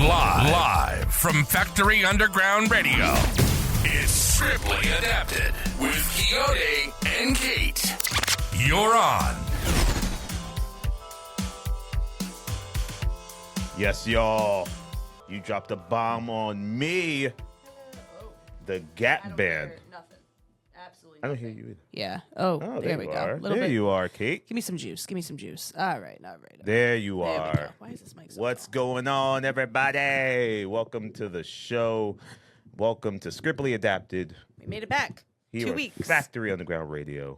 Live from Factory Underground Radio, it's Strictly Adapted with Kayode and Kate. You're on. Yes, y'all. You dropped a bomb on me. The Gap Band. Nothing. Absolutely. I don't hear you either. Yeah. Oh, there we go. Are. Little there bit. you are, Kate. Give me some juice. Give me some juice. All right. There you There we are. go. Why is this mic so What's loud? going on, everybody? Welcome to the show. Welcome to Scriptly Adapted. We made it back. Here 2 at weeks. Factory Underground Radio.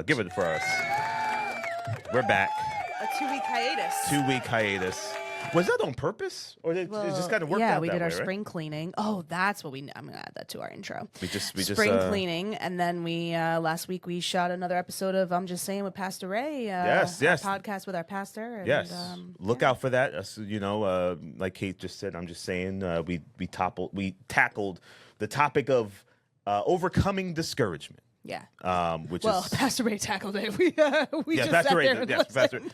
Give it for us. We're back. A 2-week hiatus. 2-week hiatus. Was that on purpose, or it just kind of worked out? Yeah, we that did our way, right? spring cleaning. Oh, that's what I'm gonna add that to our intro. We just spring cleaning, and then we last week we shot another episode of I'm Just Saying with Pastor Ray. Yes. our podcast with our pastor. And, Yes. Look out for that. So, like Kate just said, I'm just saying we tackled the topic of overcoming discouragement. Yeah. Which Well, is Pastor Ray tackled it. We just Pastor sat Ray. there and listened.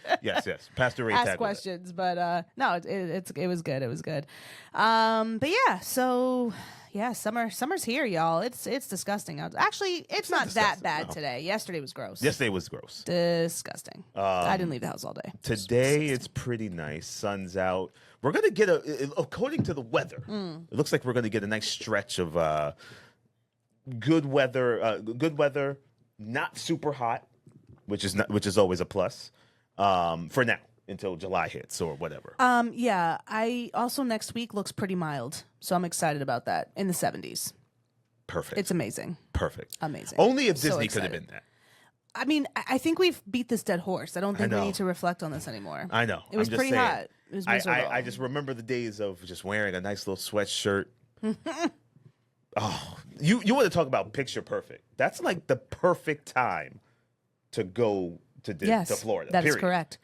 Pastor Ray Ask tackled questions, but no, it was good. It was good. But yeah, so yeah, summer's here, y'all. It's disgusting out. Actually, it's not that bad today. Yesterday was gross. Yesterday was gross. Disgusting. I didn't leave the house all day. Today it's pretty nice. Sun's out. We're gonna get according to the weather. It looks like we're gonna get a nice stretch of good weather, not super hot, which is always a plus for now until July hits or whatever. Yeah. I also next week looks pretty mild, so I'm excited about that. In the 70s. Perfect. It's amazing. Perfect. Amazing. Only if So Disney could have excited. been that. I mean, I think we've beat this dead horse. I don't think we know. need to reflect on this anymore. I know. It was I'm just pretty saying. hot. It was miserable. I just remember the days of just wearing a nice little sweatshirt. Oh, you want to talk about picture perfect? That's like the perfect time to go to Florida. That is period. correct.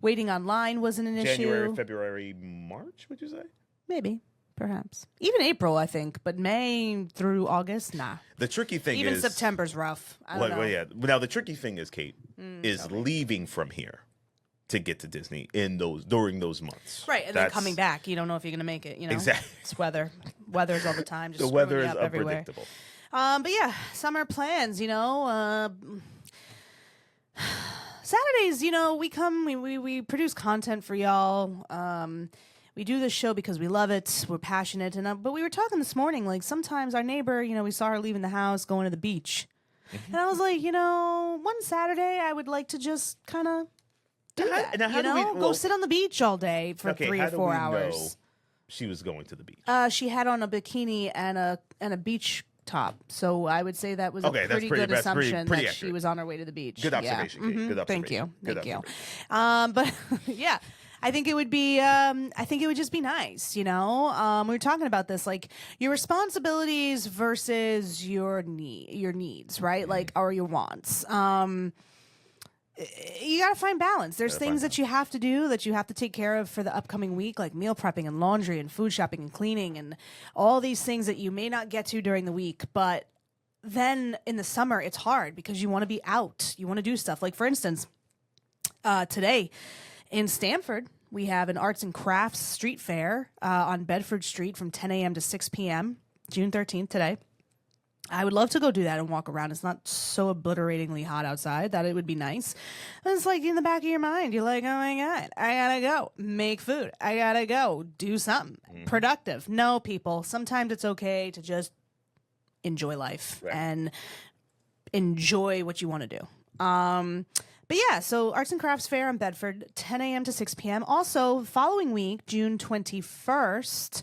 Waiting online wasn't an January, issue. February, March, would you say? Maybe, perhaps. Even April, I think. But May through August, nah. The tricky thing Even is September's rough. I don't know. Well, yeah. Now the tricky thing is, Kate, is leaving from here to get to Disney during those months. Right, and then coming back, you don't know if you're going to make it. Exactly. It's weather. Weather's all the time. Just The weather screwing is you up everywhere. unpredictable. But yeah, summer plans. Saturdays, we produce content for y'all. We do this show because we love it. We're passionate. But we were talking this morning, like sometimes our neighbor, we saw her leaving the house, going to the beach. And I was like, one Saturday I would like to just kind of do that. Now, how do we- Go well- sit on the beach all day for Okay, 3 how or do 4 we hours. know she was going to the beach? She had on a bikini and a beach top, so I would say that was Okay, a that's pretty pretty- good that's pretty- assumption pretty that she accurate. was on her way to the beach. Good Yeah. observation, Kate. Good Thank you, observation. Good thank you. observation. But yeah, I think it would be. I think it would just be nice, we were talking about this, like your responsibilities versus your needs, right? Like, or your wants. You got to find balance. There's things that you have to do, that you have to take care of for the upcoming week, like meal prepping and laundry and food shopping and cleaning and all these things that you may not get to during the week. But then in the summer, it's hard because you want to be out. You want to do stuff. Like, for instance, today in Stanford, we have an arts and crafts street fair on Bedford Street from 10 a.m. to 6 p.m., June 13th today. I would love to go do that and walk around. It's not so obliteratingly hot outside that it would be nice. But it's like in the back of your mind, you're like, oh my God, I gotta go make food. I gotta go do something productive. No, people, sometimes it's okay to just enjoy life and enjoy what you want to do. But yeah, so Arts and Crafts Fair in Bedford, 10 a.m. to 6 p.m. Also, following week, June 21st,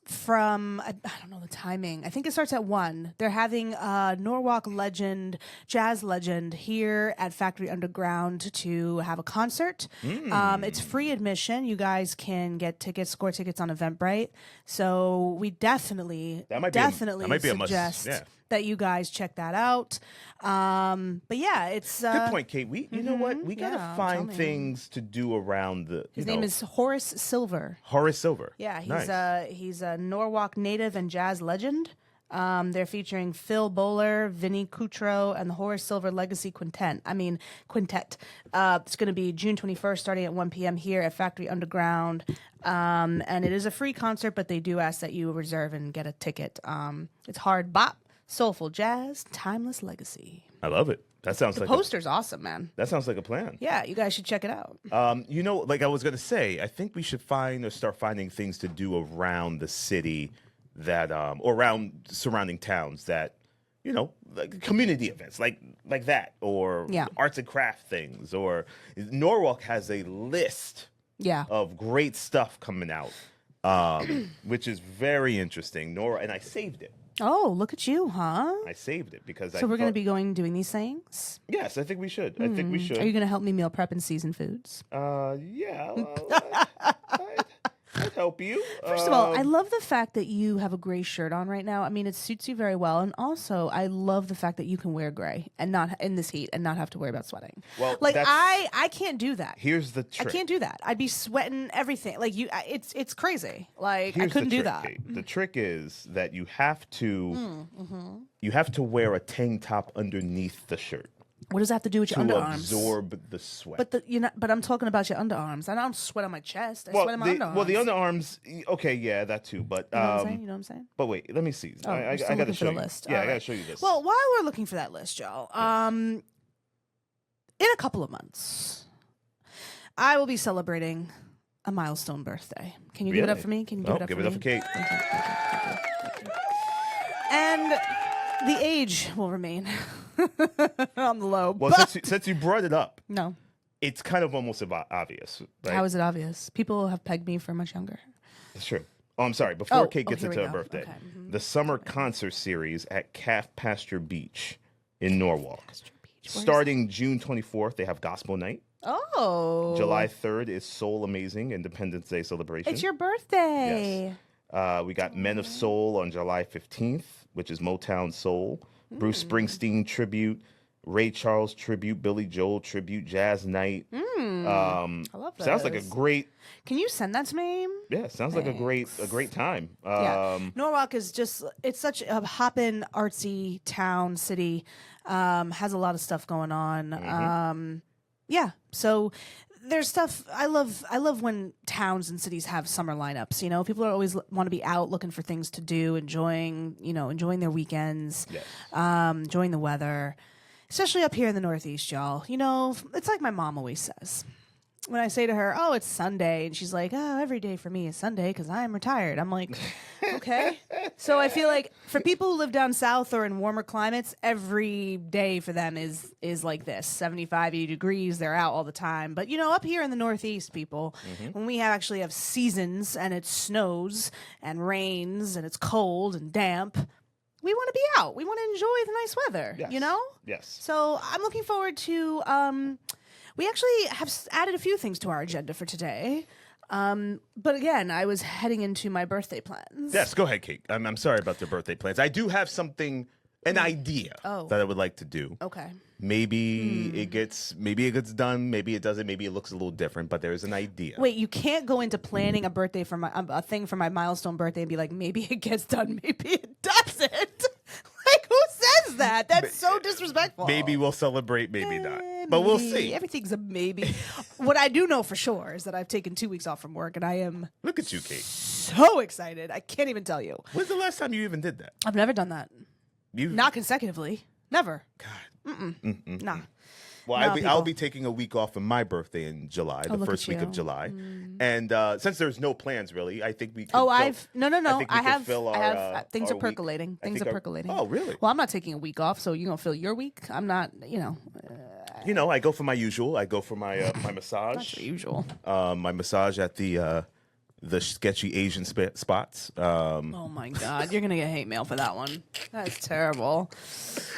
from, I don't know the timing. I think it starts at 1. They're having Norwalk legend, jazz legend here at Factory Underground to have a concert. It's free admission. You guys can get tickets, score tickets on Eventbrite. So we definitely That might be a must, suggest yeah. that you guys check that out. But yeah, it's Good point, Kate. You know what? We gotta yeah, find tell me. things to do around the. His name is Horace Silver. Horace Silver. Yeah, he's Nice. he's a Norwalk native and jazz legend. They're featuring Phil Bowler, Vinnie Coutreau, and the Horace Silver Legacy Quintet. It's going to be June 21st, starting at 1 p.m. here at Factory Underground. And it is a free concert, but they do ask that you reserve and get a ticket. It's hard bop, soulful jazz, timeless legacy. I love it. That sounds The like poster's awesome, man. That sounds like a plan. Yeah, you guys should check it out. Like I was gonna say, I think we should start finding things to do around the city that, or around surrounding towns that, like community events like that, or arts and craft things. Or Norwalk has a list of great stuff coming out, which is very interesting. And I saved it. Oh, look at you, huh? I saved it because we're going to be doing these things? Yes, I think we should. I think we should. Are you going to help me meal prep and season foods? Yeah. Well, I'd help you. First of all, I love the fact that you have a gray shirt on right now. I mean, it suits you very well. And also, I love the fact that you can wear gray and not in this heat and not have to worry about sweating. Well, like I can't do that. Here's the trick. I can't do that. I'd be sweating everything. Like it's crazy. Like Here's I couldn't the do trick, that. Kate. The trick is that you have to wear a tank top underneath the shirt. What does that have to do with your to underarms? absorb the sweat. But I'm talking about your underarms. I don't sweat on my chest. I sweat on my underarms. Well, the underarms. Okay, yeah, that too. But you know what I'm saying? But wait, let me see. I still got to looking show for you. the list. Yeah, All I got to right. show you this. Well, while we're looking for that list, y'all, in a couple of months, I will be celebrating a milestone birthday. Can you give it up for me? Can you give it up give for it me? up for Kate. Thank you. And the age will remain on the low. Well, since you brought it up, no, it's kind of almost obvious. Right? How is it obvious? People have pegged me for much younger. That's true. Oh, I'm sorry. Before Kate gets here into we her go. birthday, Okay. the summer concert series at Calf Pasture Beach in Norwalk. Starting June 24th, they have Gospel Night. Oh. July 3rd is Soul Amazing Independence Day celebration. It's your birthday. Yes. We got Men of Soul on July 15th, which is Motown Soul. Bruce Springsteen tribute, Ray Charles tribute, Billy Joel tribute, Jazz Night. I love that. Sounds like a great. Can you send that to me? Yeah, sounds like a great time. Norwalk is it's such a hoppin', artsy town, city. Has a lot of stuff going on. So there's stuff. I love when towns and cities have summer lineups. People are always want to be out looking for things to do, enjoying their weekends, enjoying the weather, especially up here in the Northeast, y'all. It's like my mom always says. When I say to her, "Oh, it's Sunday," and she's like, "Oh, every day for me is Sunday because I am retired." I'm like, okay. So I feel like for people who live down south or in warmer climates, every day for them is like this, 75, 80 degrees. They're out all the time. But up here in the Northeast, people, when we actually have seasons and it snows and rains and it's cold and damp, we want to be out. We want to enjoy the nice weather. Yes. Yes. So I'm looking forward to. We actually have added a few things to our agenda for today. But again, I was heading into my birthday plans. Yes, go ahead, Kate. I'm sorry about the birthday plans. I do have an idea that I would like to do. Okay. Maybe it gets done. Maybe it doesn't. Maybe it looks a little different. But there's an idea. Wait, you can't go into planning a thing for my milestone birthday and be like, maybe it gets done, maybe it doesn't. Like, who says that? That's so disrespectful. Maybe we'll celebrate, maybe not. But we'll see. Everything's a maybe. What I do know for sure is that I've taken 2 weeks off from work, and I am Look at you, Kate. so excited. I can't even tell you. When's the last time you even did that? I've never done that. Not consecutively. Never. God. Nah. Well, I'll be taking a week off for my birthday in July, the look first at week of you. July. And since there's no plans really, I think we could No. think we I could fill have our, things our are percolating. week. Percolating. Oh, really? Well, I'm not taking a week off, so you're gonna fill your week. I'm not. I go for my usual. I go for my my massage. That's your usual. My massage at the sketchy Asian spots. Oh my God, you're gonna get hate mail for that one. That's terrible.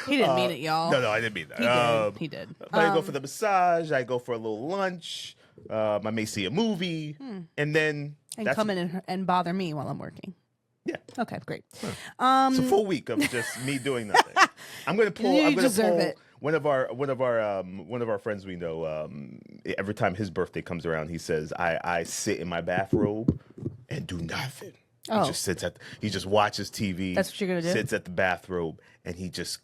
He didn't mean it, y'all. No, I didn't mean that. He did. But I go for the massage. I go for a little lunch. I may see a movie, and then come in and bother me while I'm working. Yeah. Okay, great. It's a full week of just me doing nothing. I'm gonna pull. You I'm gonna deserve pull it. one of our friends we know. Every time his birthday comes around, he says, "I sit in my bathrobe and do nothing." Oh. He just watches TV. That's what you're gonna do? Sits at the bathrobe, and he just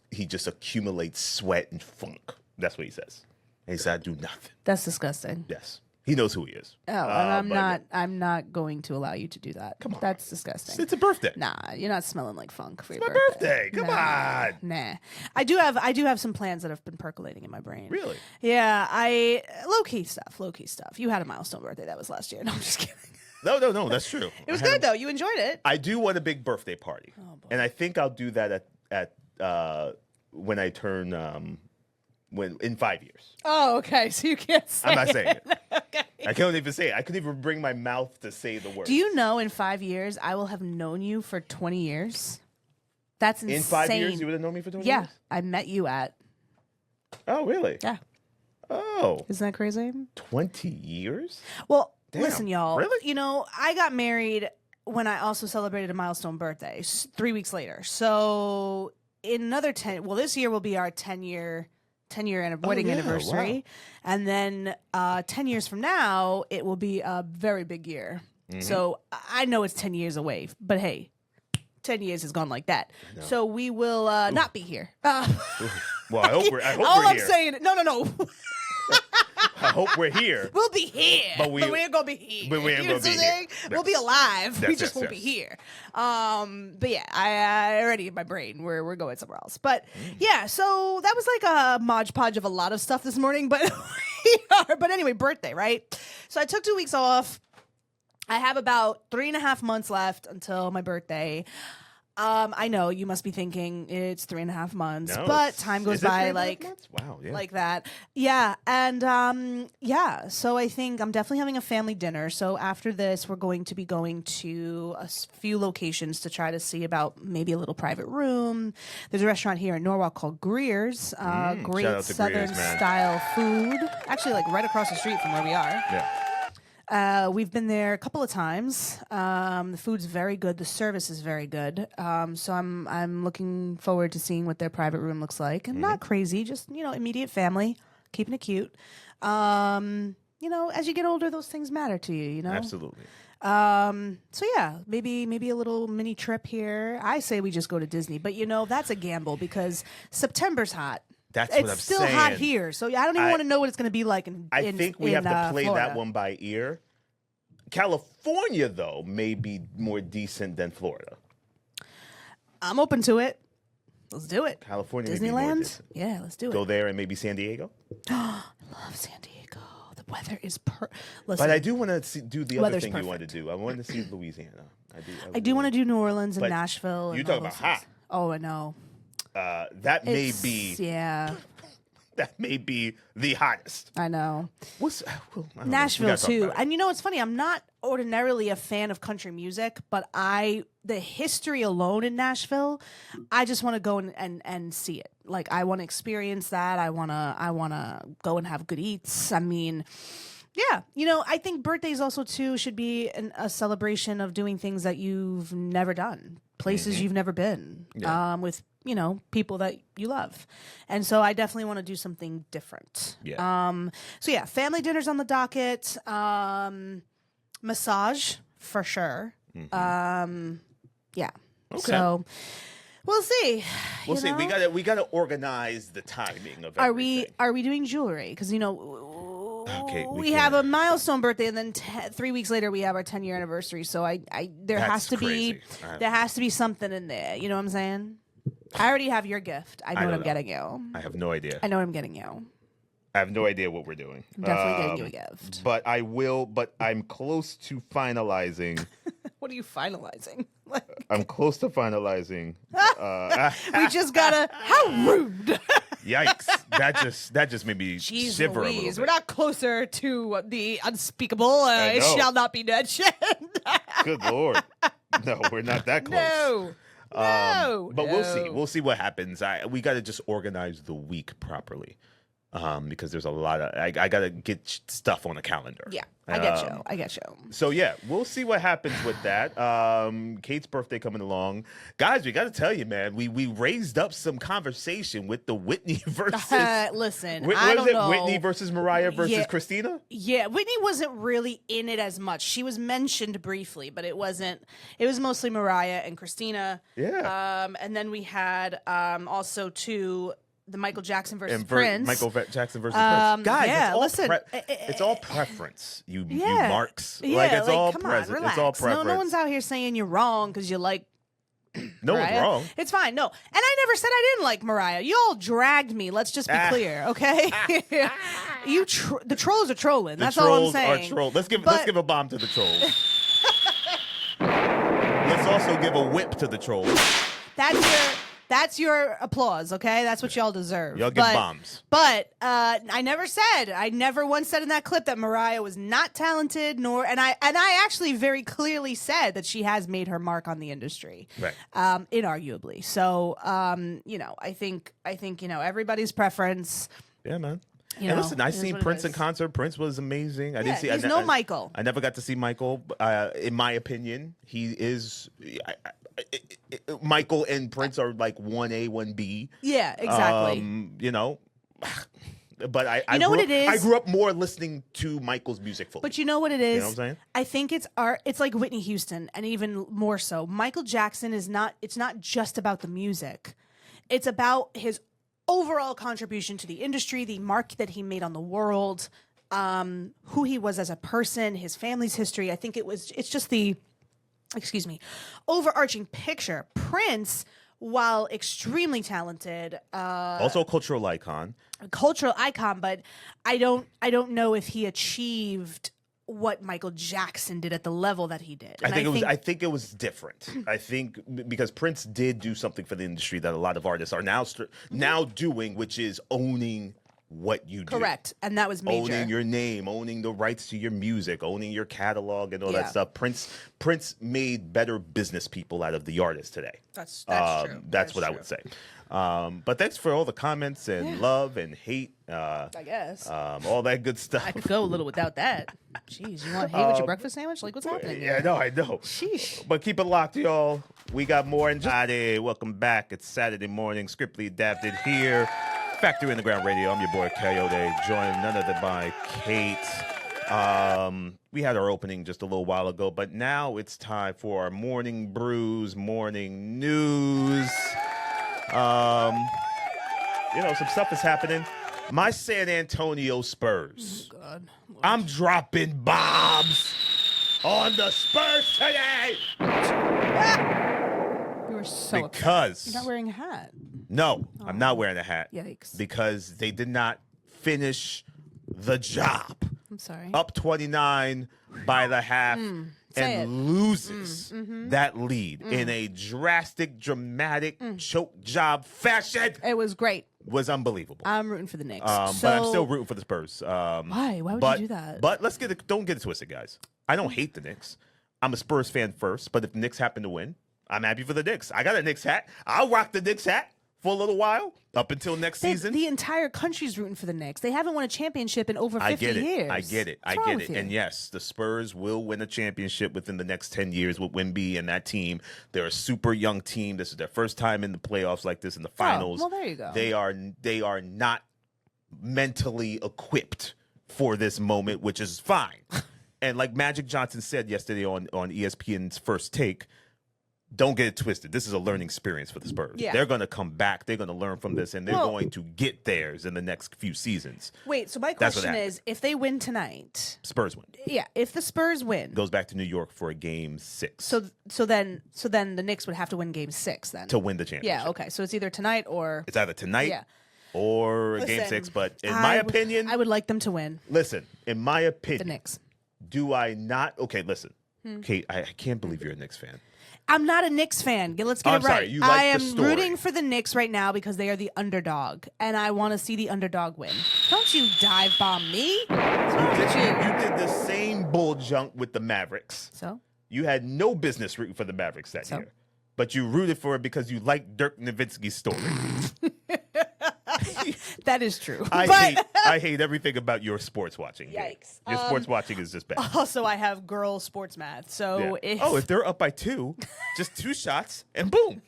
accumulates sweat and funk. That's what he says. And he said, "I do nothing." That's disgusting. Yes, he knows who he is. Oh, and I'm not going to allow you to do that. Come on. That's disgusting. It's a birthday. Nah, you're not smelling like funk for your My birthday. Come on. Nah. I do have some plans that have been percolating in my brain. Really? Yeah, low key stuff. You had a milestone birthday that was last year. No, I'm just kidding. No, that's true. It was good though. You enjoyed it. I do want a big birthday party. Oh, boy. And I think I'll do that at when I turn in 5 years. Oh, okay. So you can't say I'm not saying it. Okay. I can't even say it. I couldn't even bring my mouth to say the word. Do you know in 5 years I will have known you for 20 years? That's insane. In 5 years you would have known me for 20 Yeah, years? I met you at. Oh, really? Yeah. Oh. Isn't that crazy? 20 years? Well, Damn. listen, y'all. Really? You know, I got married when I also celebrated a milestone birthday 3 weeks later. So in another 10, well, this year will be our 10-year wedding anniversary. Wow. And then 10 years from now, it will be a very big year. Mm-hmm. So I know it's 10 years away, but hey, 10 years has gone like that. So we will not be here. Well, I hope we're All I'm here. saying, no. I hope we're here. We'll be here, but we ain't gonna be here. But we ain't You know gonna be what I'm here. saying? We'll be alive. We Yes, just yes, won't be yes. here. But yeah, I already in my brain we're going somewhere else. But yeah, so that was like a modge podge of a lot of stuff this morning. But we are. But anyway, birthday, right? So I took 2 weeks off. I have about 3.5 months left until my birthday. I know you must be thinking it's 3.5 months, No, but time goes is it by 3.5 like months? Wow, yeah. like that. Yeah. And yeah, so I think I'm definitely having a family dinner. So after this, we're going to be going to a few locations to try to see about maybe a little private room. There's a restaurant here in Norwalk called Greer's. Shout Great out to Southern Greer's, man. style food. Actually, like right across the street from where we are. Yeah. We've been there a couple of times. The food's very good. The service is very good. So I'm looking forward to seeing what their private room looks like. And not crazy, just immediate family, keeping it cute. As you get older, those things matter to you. You know, Absolutely. So yeah, maybe a little mini trip here. I say we just go to Disney, but that's a gamble because September's hot. That's It's what I'm still saying. hot here, so I don't even want to know what it's going to be like. I think we have to play Florida. that one by ear. California, though, may be more decent than Florida. I'm open to it. Let's do it. California may be more Disneyland? decent. Yeah, let's do Go it. there and maybe San Diego. Love San Diego. The weather is Listen, But I do want to do the other Weather's thing you want to perfect. do. I want to see Louisiana. I do want to do New Orleans and But Nashville. you and talk all about those things. hot. Oh, I know. That may be Yeah, the hottest. I know. What's I don't know. We Nashville gotta talk too. about it. And it's funny, I'm not ordinarily a fan of country music, but the history alone in Nashville, I just want to go and see it. Like I want to experience that. I wanna go and have good eats. I mean, yeah, I think birthdays also too should be a celebration of doing things that you've never done, places you've never been, with people that you love, and so I definitely want to do something different. Yeah. So yeah, family dinner's on the docket. Massage for sure. Yeah. Okay. So we'll see. We'll you see. know? We gotta organize the timing of Are we everything. doing jewelry? Because Okay, we have a milestone birthday, and then 3 weeks later we have our 10-year anniversary. So there has That's to crazy. be something in there. You know what I'm saying? I already have your gift. I know what don't I'm know. getting you. I have no idea. I know what I'm getting you. I have no idea what we're doing. I'm definitely getting you a gift. But I will. But I'm close to finalizing. What are you finalizing? I'm close to finalizing. We just gotta. How rude! Yikes! That just made me Jeez shiver a Louise, little bit. we're not closer to the unspeakable. It know. shall not be mentioned. Good lord! No, we're not that close. No. No. But we'll see. No. We'll see what happens. We got to just organize the week properly. because there's a lot of I got to get stuff on the calendar. Yeah, I get you. I get you. So yeah, we'll see what happens with that. Kate's birthday coming along, guys. We got to tell you, man. We raised up some conversation with the Whitney versus. Listen, what I is don't it? know. Whitney versus Mariah versus Christina. Yeah, Whitney wasn't really in it as much. She was mentioned briefly, but it wasn't. It was mostly Mariah and Christina. Yeah. And then we had also the Michael Jackson versus Prince. Michael Jackson versus Prince. Guys, yeah, it's all preference. You yeah, marks. Yeah, like it's all come present. on, relax. It's all preference. No one's out here saying you're wrong because you like. No one's Mariah. wrong. It's fine. No, and I never said I didn't like Mariah. You all dragged me. Let's just be clear, okay? The trolls are trolling. That's all I'm saying. The trolls are trolls. Let's give a bomb to the trolls. Let's also give a whip to the trolls. That's your applause, okay? That's what y'all deserve. Y'all get bombs. But I never once said in that clip that Mariah was not talented, and I actually very clearly said that she has made her mark on the industry, right? Inarguably. So, I think everybody's preference. Yeah, man. And listen, I seen Prince in concert. Prince was amazing. I didn't see. He's no Michael. I never got to see Michael. In my opinion, he is. Michael and Prince are like 1A, 1B. Yeah, exactly. But I know what it is? I grew up more listening to Michael's music fully. But you know what it is? You know what I'm saying? I think it's art. It's like Whitney Houston, and even more so. Michael Jackson is not. It's not just about the music. It's about his overall contribution to the industry, the mark that he made on the world, who he was as a person, his family's history. I think it's just the, overarching picture. Prince, while extremely talented, also a cultural icon, but I don't know if he achieved what Michael Jackson did at the level that he did. I think it was different. I think because Prince did do something for the industry that a lot of artists are now doing, which is owning what you do. Correct. And that was major. Owning your name, owning the rights to your music, owning your catalog and all that stuff. Prince made better business people out of the artists today. That's true. That's what I would say. But thanks for all the comments and love and hate. I guess. All that good stuff. I could go a little without that. Jeez, you want hate with your breakfast sandwich? Like, what's happening? Yeah, I know. Sheesh. But keep it locked, y'all. We got more. And welcome back. It's Saturday morning. Scriptly Adapted here. Factory Underground Radio. I'm your boy Kayode, joined none other by Kate. We had our opening just a little while ago, but now it's time for our morning brews, morning news. Some stuff is happening. My San Antonio Spurs. Oh, God. I'm dropping bombs on the Spurs today. You were so because upset. You're not wearing a hat. No, I'm not wearing a hat. Yikes. Because they did not finish the job. I'm sorry. Up 29 by the half and loses that lead in a drastic, dramatic choke job fashion. It was great. Was unbelievable. I'm rooting for the Knicks. But I'm still rooting for the Spurs. Why? Why would you do that? But don't get it twisted, guys. I don't hate the Knicks. I'm a Spurs fan first, but if the Knicks happen to win, I'm happy for the Knicks. I got a Knicks hat. I'll rock the Knicks hat for a little while, up until next season. The entire country's rooting for the Knicks. They haven't won a championship in over 50 years. I get it. And yes, the Spurs will win a championship within the next 10 years with Wemby and that team. They're a super young team. This is their first time in the playoffs like this in the finals. Well, there you go. They are not mentally equipped for this moment, which is fine. And like Magic Johnson said yesterday on ESPN's First Take, don't get it twisted. This is a learning experience for the Spurs. Yeah. They're going to come back. They're going to learn from this, and they're going to get theirs in the next few seasons. Wait, so my question is, if they win tonight, Spurs win. Yeah, if the Spurs win, Goes back to New York for a game 6. So then the Knicks would have to win game 6 then to win the championship. Yeah, okay. So it's either tonight or it's either tonight or game 6. But in my opinion, I would like them to win. Listen, in my opinion, The Knicks. Do I not? Okay, listen, Kate, I can't believe you're a Knicks fan. I'm not a Knicks fan. Let's get it right. Sorry, you like I am the story. rooting for the Knicks right now because they are the underdog, and I want to see the underdog win. Don't you dive bomb me? You did the same bull junk with the Mavericks. So? You had no business rooting for the Mavericks that year. But you rooted for it because you liked Dirk Nowitzki's story. That is true. I hate everything about your sports watching. Yikes. Your sports watching is just bad. Also, I have girl sports math. So if they're up by 2, just 2 shots and boom,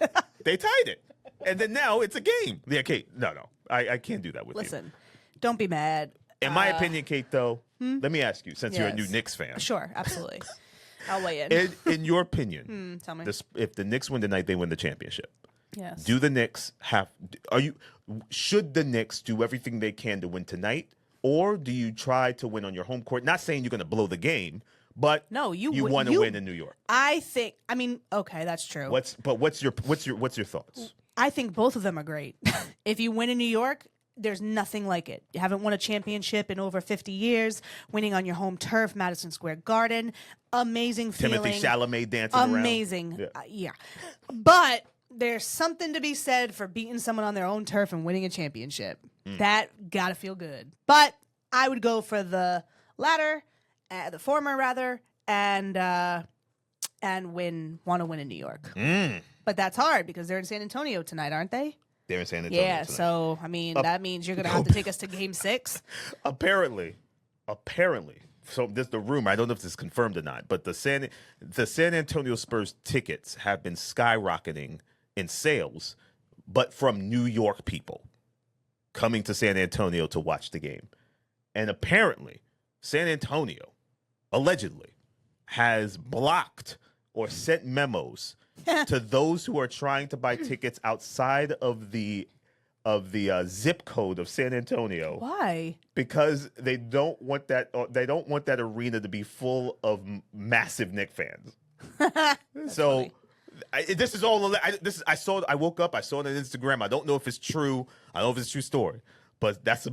they tied it. And then now it's a game. Yeah, Kate, no. I can't do that with you. Listen, don't be mad. In my opinion, Kate, though, let me ask you, since you're a new Knicks fan. Sure, absolutely. I'll weigh in. In your opinion, tell me. If the Knicks win tonight, they win the championship. Yes. Do the Knicks should the Knicks do everything they can to win tonight, or do you try to win on your home court? Not saying you're going to blow the game, but you want to win in New York. Okay, that's true. What's your thoughts? I think both of them are great. If you win in New York, there's nothing like it. You haven't won a championship in over 50 years. Winning on your home turf, Madison Square Garden, amazing feeling. Timothy Chalamet dancing around. Amazing. Yeah. But there's something to be said for beating someone on their own turf and winning a championship. That gotta feel good. But I would go for the former rather, and want to win in New York. But that's hard because they're in San Antonio tonight, aren't they? They're in San Antonio tonight. So that means you're gonna have to take us to Game 6. Apparently. So this is the rumor. I don't know if this is confirmed or not, but the San Antonio Spurs tickets have been skyrocketing in sales, but from New York people coming to San Antonio to watch the game. And apparently, San Antonio allegedly has blocked or sent memos to those who are trying to buy tickets outside of the zip code of San Antonio. Why? Because they don't want that arena to be full of massive Knicks fans. So this is all. I saw. I woke up. I saw it on Instagram. I don't know if it's true. I don't know if it's a true story, but that's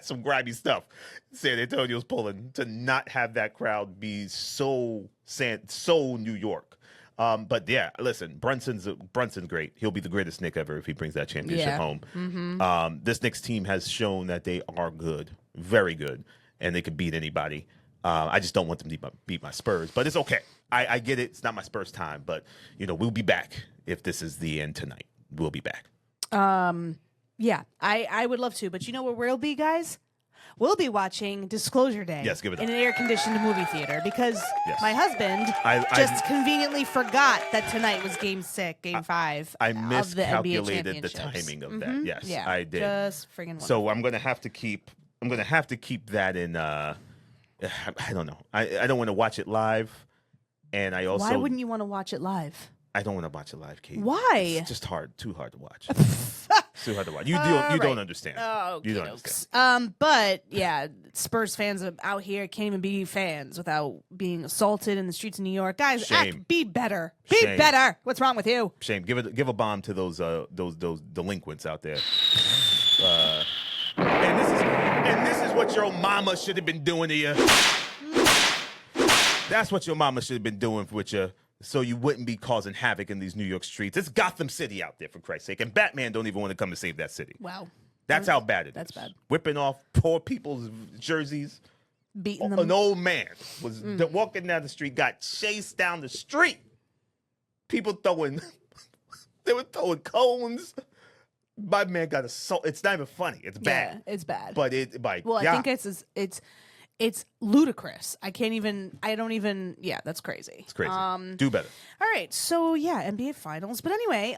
some grimy stuff. San Antonio's pulling to not have that crowd be so New York. But yeah, listen, Brunson's great. He'll be the greatest Knick ever if he brings that championship home. Mm-hmm. This Knicks team has shown that they are good, very good, and they can beat anybody. I just don't want them to beat my Spurs, but it's okay. I get it. It's not my Spurs time, but we'll be back if this is the end tonight. We'll be back. Yeah, I would love to, but you know where we'll be, guys? We'll be watching Disclosure Day in an air-conditioned movie theater because my husband just conveniently forgot that tonight was Game 5 I of the NBA miscalculated the championships. timing of that. Yes, Yeah, I did. just friggin' wonderful. So I'm gonna have to keep that in. I don't know. I don't want to watch it live, and I also. Why wouldn't you want to watch it live? I don't want to watch it live, Kate. Why? It's just too hard to watch. It's too hard to watch. You don't understand. Oh, you don't understand. But yeah, Spurs fans out here can't even be fans without being assaulted in the streets of New York. Guys, be better. Be better. What's wrong with you? Shame. Give a bomb to those delinquents out there. And this is what your mama should have been doing to you. That's what your mama should have been doing with you. So you wouldn't be causing havoc in these New York streets. It's Gotham City out there, for Christ's sake. And Batman don't even want to come to save that city. Wow. That's how bad it is. That's bad. Whipping off poor people's jerseys. Beating them. An old man was walking down the street, got chased down the street. People they were throwing cones. My man got assaulted. It's not even funny. It's bad. Yeah, it's bad. But I think it's ludicrous. I don't even. Yeah, that's crazy. It's crazy. Do better. All right. So yeah, NBA Finals. But anyway,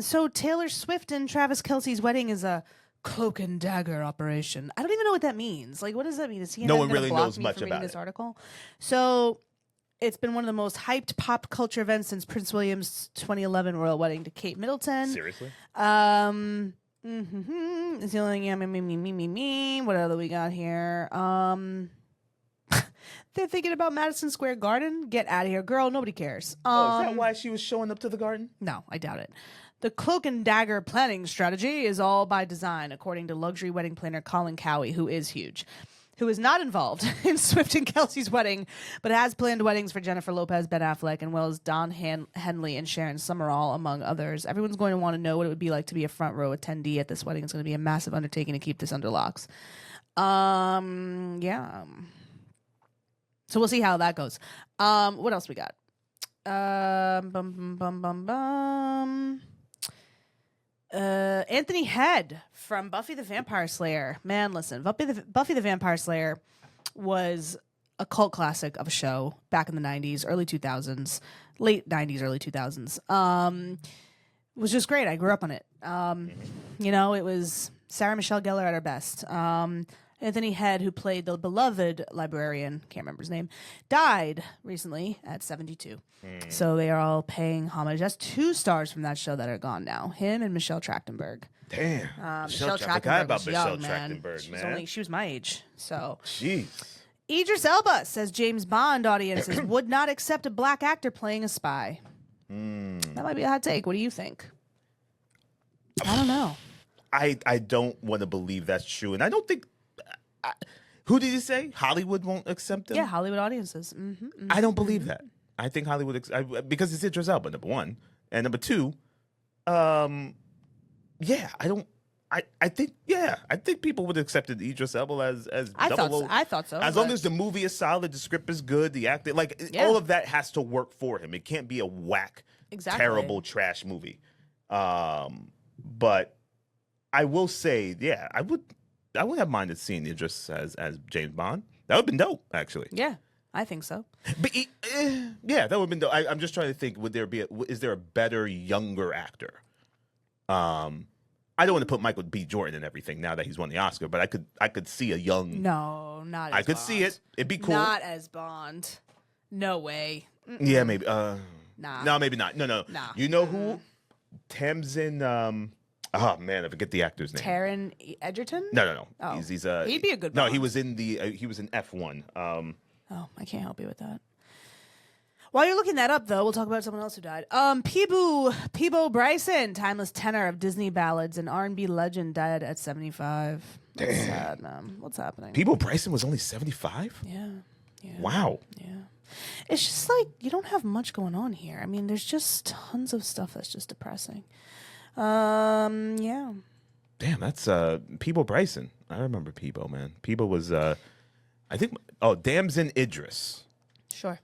so Taylor Swift and Travis Kelce's wedding is a cloak and dagger operation. I don't even know what that means. Like, what does that mean? Is he? No one really knows much about this article. So it's been one of the most hyped pop culture events since Prince William's 2011 royal wedding to Kate Middleton. Seriously. It's the only me. What other we got here? They're thinking about Madison Square Garden. Get out of here, girl. Nobody cares. Is that why she was showing up to the garden? No, I doubt it. The cloak and dagger planning strategy is all by design, according to luxury wedding planner Colin Cowie, who is huge. Who is not involved in Swift and Kelsey's wedding, but has planned weddings for Jennifer Lopez, Ben Affleck, and well as Don Henley and Sharon Summerall, among others. Everyone's going to want to know what it would be like to be a front row attendee at this wedding. It's going to be a massive undertaking to keep this under locks. Yeah. So we'll see how that goes. What else we got? Anthony Head from Buffy the Vampire Slayer. Man, listen, Buffy the Vampire Slayer was a cult classic of a show back in the 90s, early 2000s, late 90s, early 2000s. It was just great. I grew up on it. It was Sarah Michelle Gellar at her best. Anthony Head, who played the beloved librarian, can't remember his name, died recently at 72. So they are all paying homage. That's 2 stars from that show that are gone now. Him and Michelle Trachtenberg. Damn. Michelle I forgot Trachtenberg about was Michelle young, man. Trachtenberg, man. She was my age. So Jeez. Idris Elba says James Bond audiences would not accept a black actor playing a spy. That might be a hot take. What do you think? I don't know. I don't want to believe that's true, and I don't think. Who did you say Hollywood won't accept them? Yeah, Hollywood audiences. I don't believe that. I think Hollywood because it's Idris Elba, number one, and number two. Yeah, I don't. I think people would have accepted Idris Elba as I thought so. As long as the movie is solid, the script is good, the acting, all of that has to work for him. It can't be a whack, terrible trash movie. But I will say, yeah, I would have minded seeing Idris as James Bond. That would have been dope, actually. Yeah, I think so. But yeah, that would have been dope. I'm just trying to think. Is there a better younger actor? I don't want to put Michael B. Jordan in everything now that he's won the Oscar, but I could see a young. No, not. As I could Bond. see it. It'd be cool. Not as Bond. No way. Yeah, maybe. Nah. No, maybe not. No. Nah. You know who? Tamsin. Oh man, I forget the actor's name. Taron Egerton? No. Oh. He's He'd be a good No, Bond. he was in F1. Oh, I can't help you with that. While you're looking that up, though, we'll talk about someone else who died. Peebo Bryson, timeless tenor of Disney ballads and R&B legend, died at 75. That's sad, man. What's happening? Peebo Bryson was only 75? Yeah. Wow. Yeah. It's just like you don't have much going on here. I mean, there's just tons of stuff that's just depressing. Yeah. Damn, that's Peebo Bryson. I remember Peebo, man. Peebo was Damson Idris. Sure.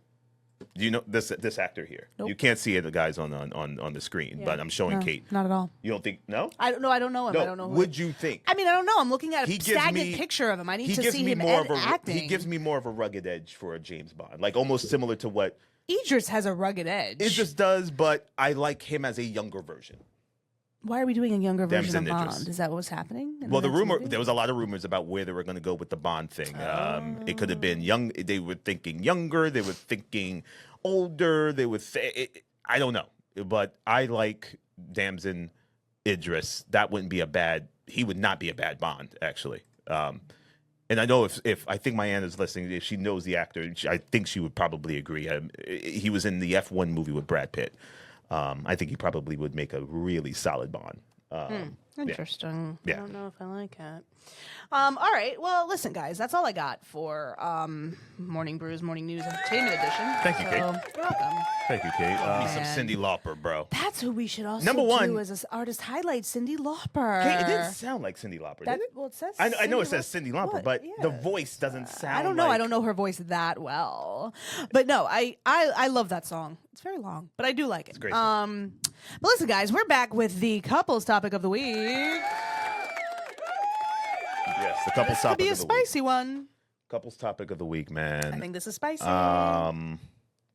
Do you know this actor here? Nope. You can't see it, the guys on the screen, but I'm showing Kate. Not at all. You don't think? No. I don't know. I don't know him. No. I don't know. Would you think? I mean, I don't know. I'm looking at a He gives stagnant me- picture of him. I need to gives see me him more of acting. He gives me more of a rugged edge for a James Bond, like almost similar to what Idris has a rugged edge. Idris does, but I like him as a younger version. Why are we doing a younger version Damson of Idris. Bond? Is that what's happening? Well, the rumor there was a lot of rumors about where they were going to go with the Bond thing. It could have been young. They were thinking younger. They were thinking older. They would. I don't know, but I like Damson Idris. That wouldn't be a bad. He would not be a bad Bond, actually. And I know if I think my aunt is listening, if she knows the actor, I think she would probably agree. He was in the F1 movie with Brad Pitt. I think he probably would make a really solid Bond. Interesting. Yeah. I don't know if I like it. All right. Well, listen, guys, that's all I got for Morning Brews, Morning News Entertainment Edition. Thank you, Kate. You're welcome. Thank you, Kate. Me some man. Cyndi Lauper, bro. That's who we should also Number one- do as an artist highlight, Cyndi Lauper. Kate, it didn't sound like Cyndi Lauper, did it? Well, it says I know it Cyndi says Lauper. Cyndi Lauper, What? but Yeah. the voice doesn't sound. I don't know. Like... I don't know her voice that well, but no, I love that song. It's very long, but I do like it. It's a great song. But listen, guys, we're back with the couples topic of the week. Yes, the couples This could topic be a of the week. spicy one. Couples topic of the week, man. I think this is spicy.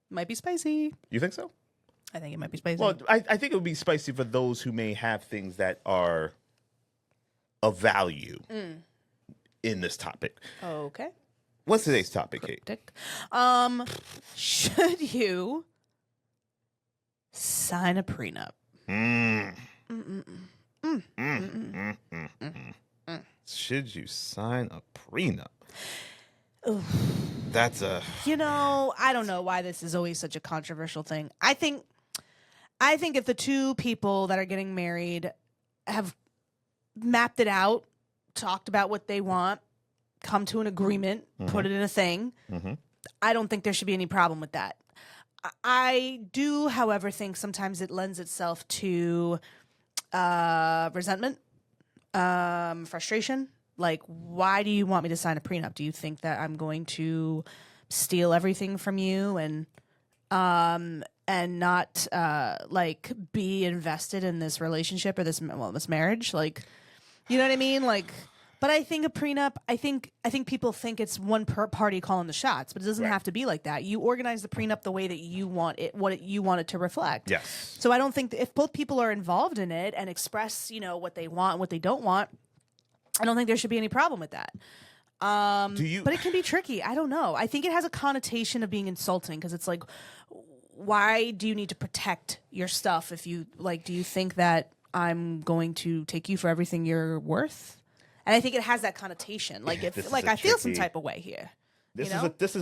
Might be spicy. You think so? I think it might be spicy. Well, I think it would be spicy for those who may have things that are of value in this topic. Okay. What's today's topic, Kate? Tick. Should you sign a prenup? Should you sign a prenup? That's a You know, I don't know why this is always such a controversial thing. I think if the two people that are getting married have mapped it out, talked about what they want, come to an agreement, put it in a thing, I don't think there should be any problem with that. I do, however, think sometimes it lends itself to resentment, frustration. Like, why do you want me to sign a prenup? Do you think that I'm going to steal everything from you and and not like be invested in this relationship or this marriage. Like, you know what I mean? Like, but I think a prenup, I think people think it's one party calling the shots, but it doesn't have to be like that. You organize the prenup the way that you want it, you want it to reflect. Yes. So I don't think if both people are involved in it and express, what they want and what they don't want, I don't think there should be any problem with that. But it can be tricky. I don't know. I think it has a connotation of being insulting because it's like, why do you need to protect your stuff if you like? Do you think that I'm going to take you for everything you're worth? And I think it has that connotation. Like if I feel some type of way here. This is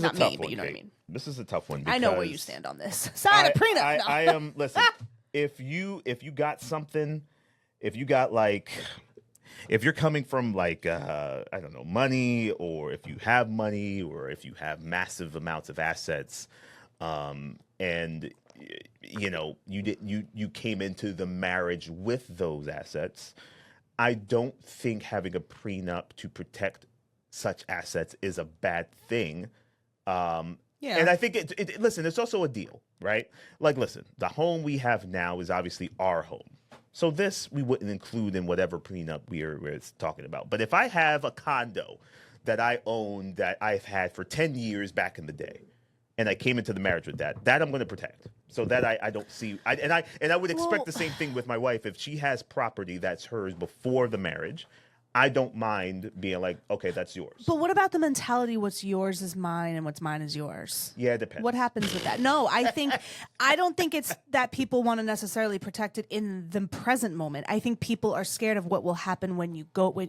Not a tough me, one. but you know what I Kate. mean. This is a tough one. I know where you stand on this. Sign a prenup. No. I am. Listen, if you got something, if you got like, if you're coming from like I don't know, money, or if you have money, or if you have massive amounts of assets, and you came into the marriage with those assets, I don't think having a prenup to protect such assets is a bad thing. And I think listen, it's also a deal, right? Like, listen, the home we have now is obviously our home. So this we wouldn't include in whatever prenup we're talking about. But if I have a condo that I own that I've had for 10 years back in the day, and I came into the marriage with that I'm going to protect. So that I don't see, and I would expect the same thing with my wife. If she has property that's hers before the marriage, I don't mind being like, okay, that's yours. But what about the mentality? What's yours is mine, and what's mine is yours. Yeah, it depends. What happens with that? No, I don't think it's that people want to necessarily protect it in the present moment. I think people are scared of what will happen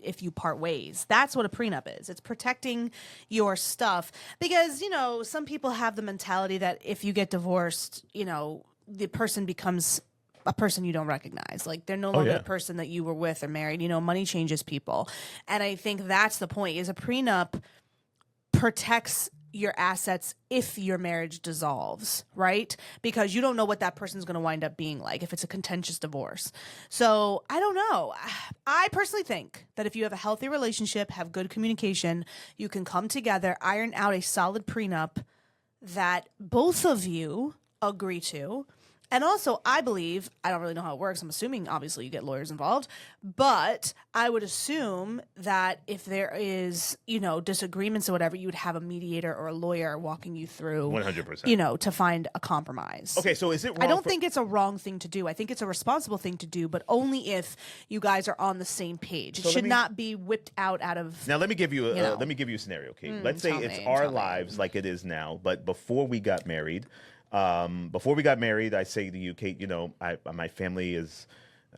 if you part ways. That's what a prenup is. It's protecting your stuff because some people have the mentality that if you get divorced, the person becomes a person you don't recognize. Like they're no longer the person that you were with or married. Money changes people. And I think that's the point is a prenup protects your assets if your marriage dissolves, right? Because you don't know what that person's going to wind up being like if it's a contentious divorce. So I don't know. I personally think that if you have a healthy relationship, have good communication, you can come together, iron out a solid prenup that both of you agree to. And also, I believe, I don't really know how it works. I'm assuming, obviously, you get lawyers involved. But I would assume that if there is, disagreements or whatever, you would have a mediator or a lawyer walking you through 100%. To find a compromise. Okay, so is it wrong? I don't think it's a wrong thing to do. I think it's a responsible thing to do, but only if you guys are on the same page. It should not be whipped out of. Now, let me give you a scenario, Kate. Let's say it's our lives like it is now, but before we got married. I say to you, Kate, my family is,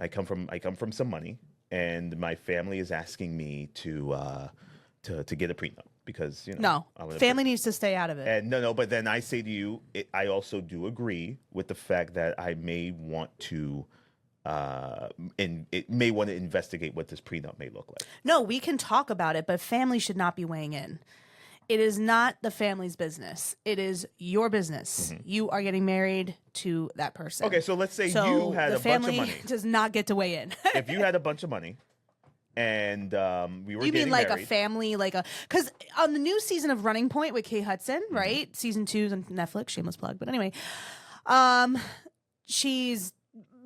I come from some money, and my family is asking me to get a prenup because no, family needs to stay out of it. And no, but then I say to you, I also do agree with the fact that I may want to. And it may want to investigate what this prenup may look like. No, we can talk about it, but family should not be weighing in. It is not the family's business. It is your business. Mm-hmm. You are getting married to that person. Okay, so let's say you had a bunch of money. The family does not get to weigh in. If you had a bunch of money and we were you mean like married. A family, because on the new season of Running Point with Kate Hudson, right? Season 2's on Netflix, shameless plug. But anyway, she's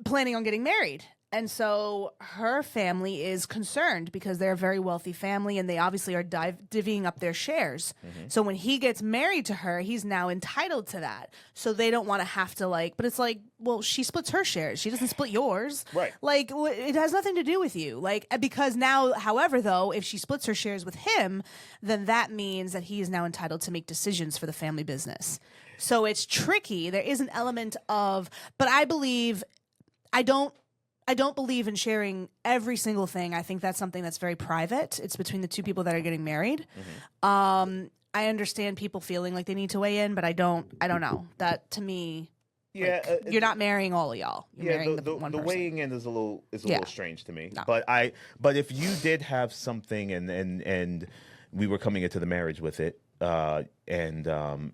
planning on getting married. And so her family is concerned because they're a very wealthy family and they obviously are divvying up their shares. Mm-hmm. So when he gets married to her, he's now entitled to that. So they don't want to have to but it's like, well, she splits her shares. She doesn't split yours. Right. It has nothing to do with you. Because now, however, though, if she splits her shares with him, then that means that he is now entitled to make decisions for the family business. So it's tricky. There is an element of, but I don't believe in sharing every single thing. I think that's something that's very private. It's between the two people that are getting married. Mm-hmm. I understand people feeling like they need to weigh in, but I don't know. That to me, you're not marrying all of y'all. You're marrying the one person. The weighing in is a little strange to me. No. But if you did have something and we were coming into the marriage with it, and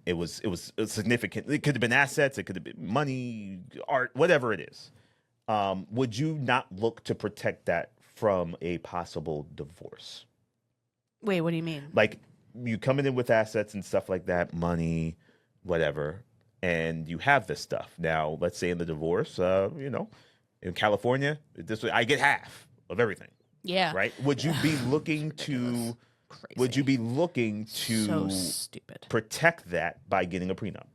it was significant. It could have been assets. It could have been money, art, whatever it is. Would you not look to protect that from a possible divorce? Wait, what do you mean? Like you coming in with assets and stuff like that, money, whatever, and you have this stuff. Now, let's say in the divorce, in California, this way I get half of everything. Yeah. Right? Would you be looking to Crazy. Would you be looking So to stupid. protect that by getting a prenup?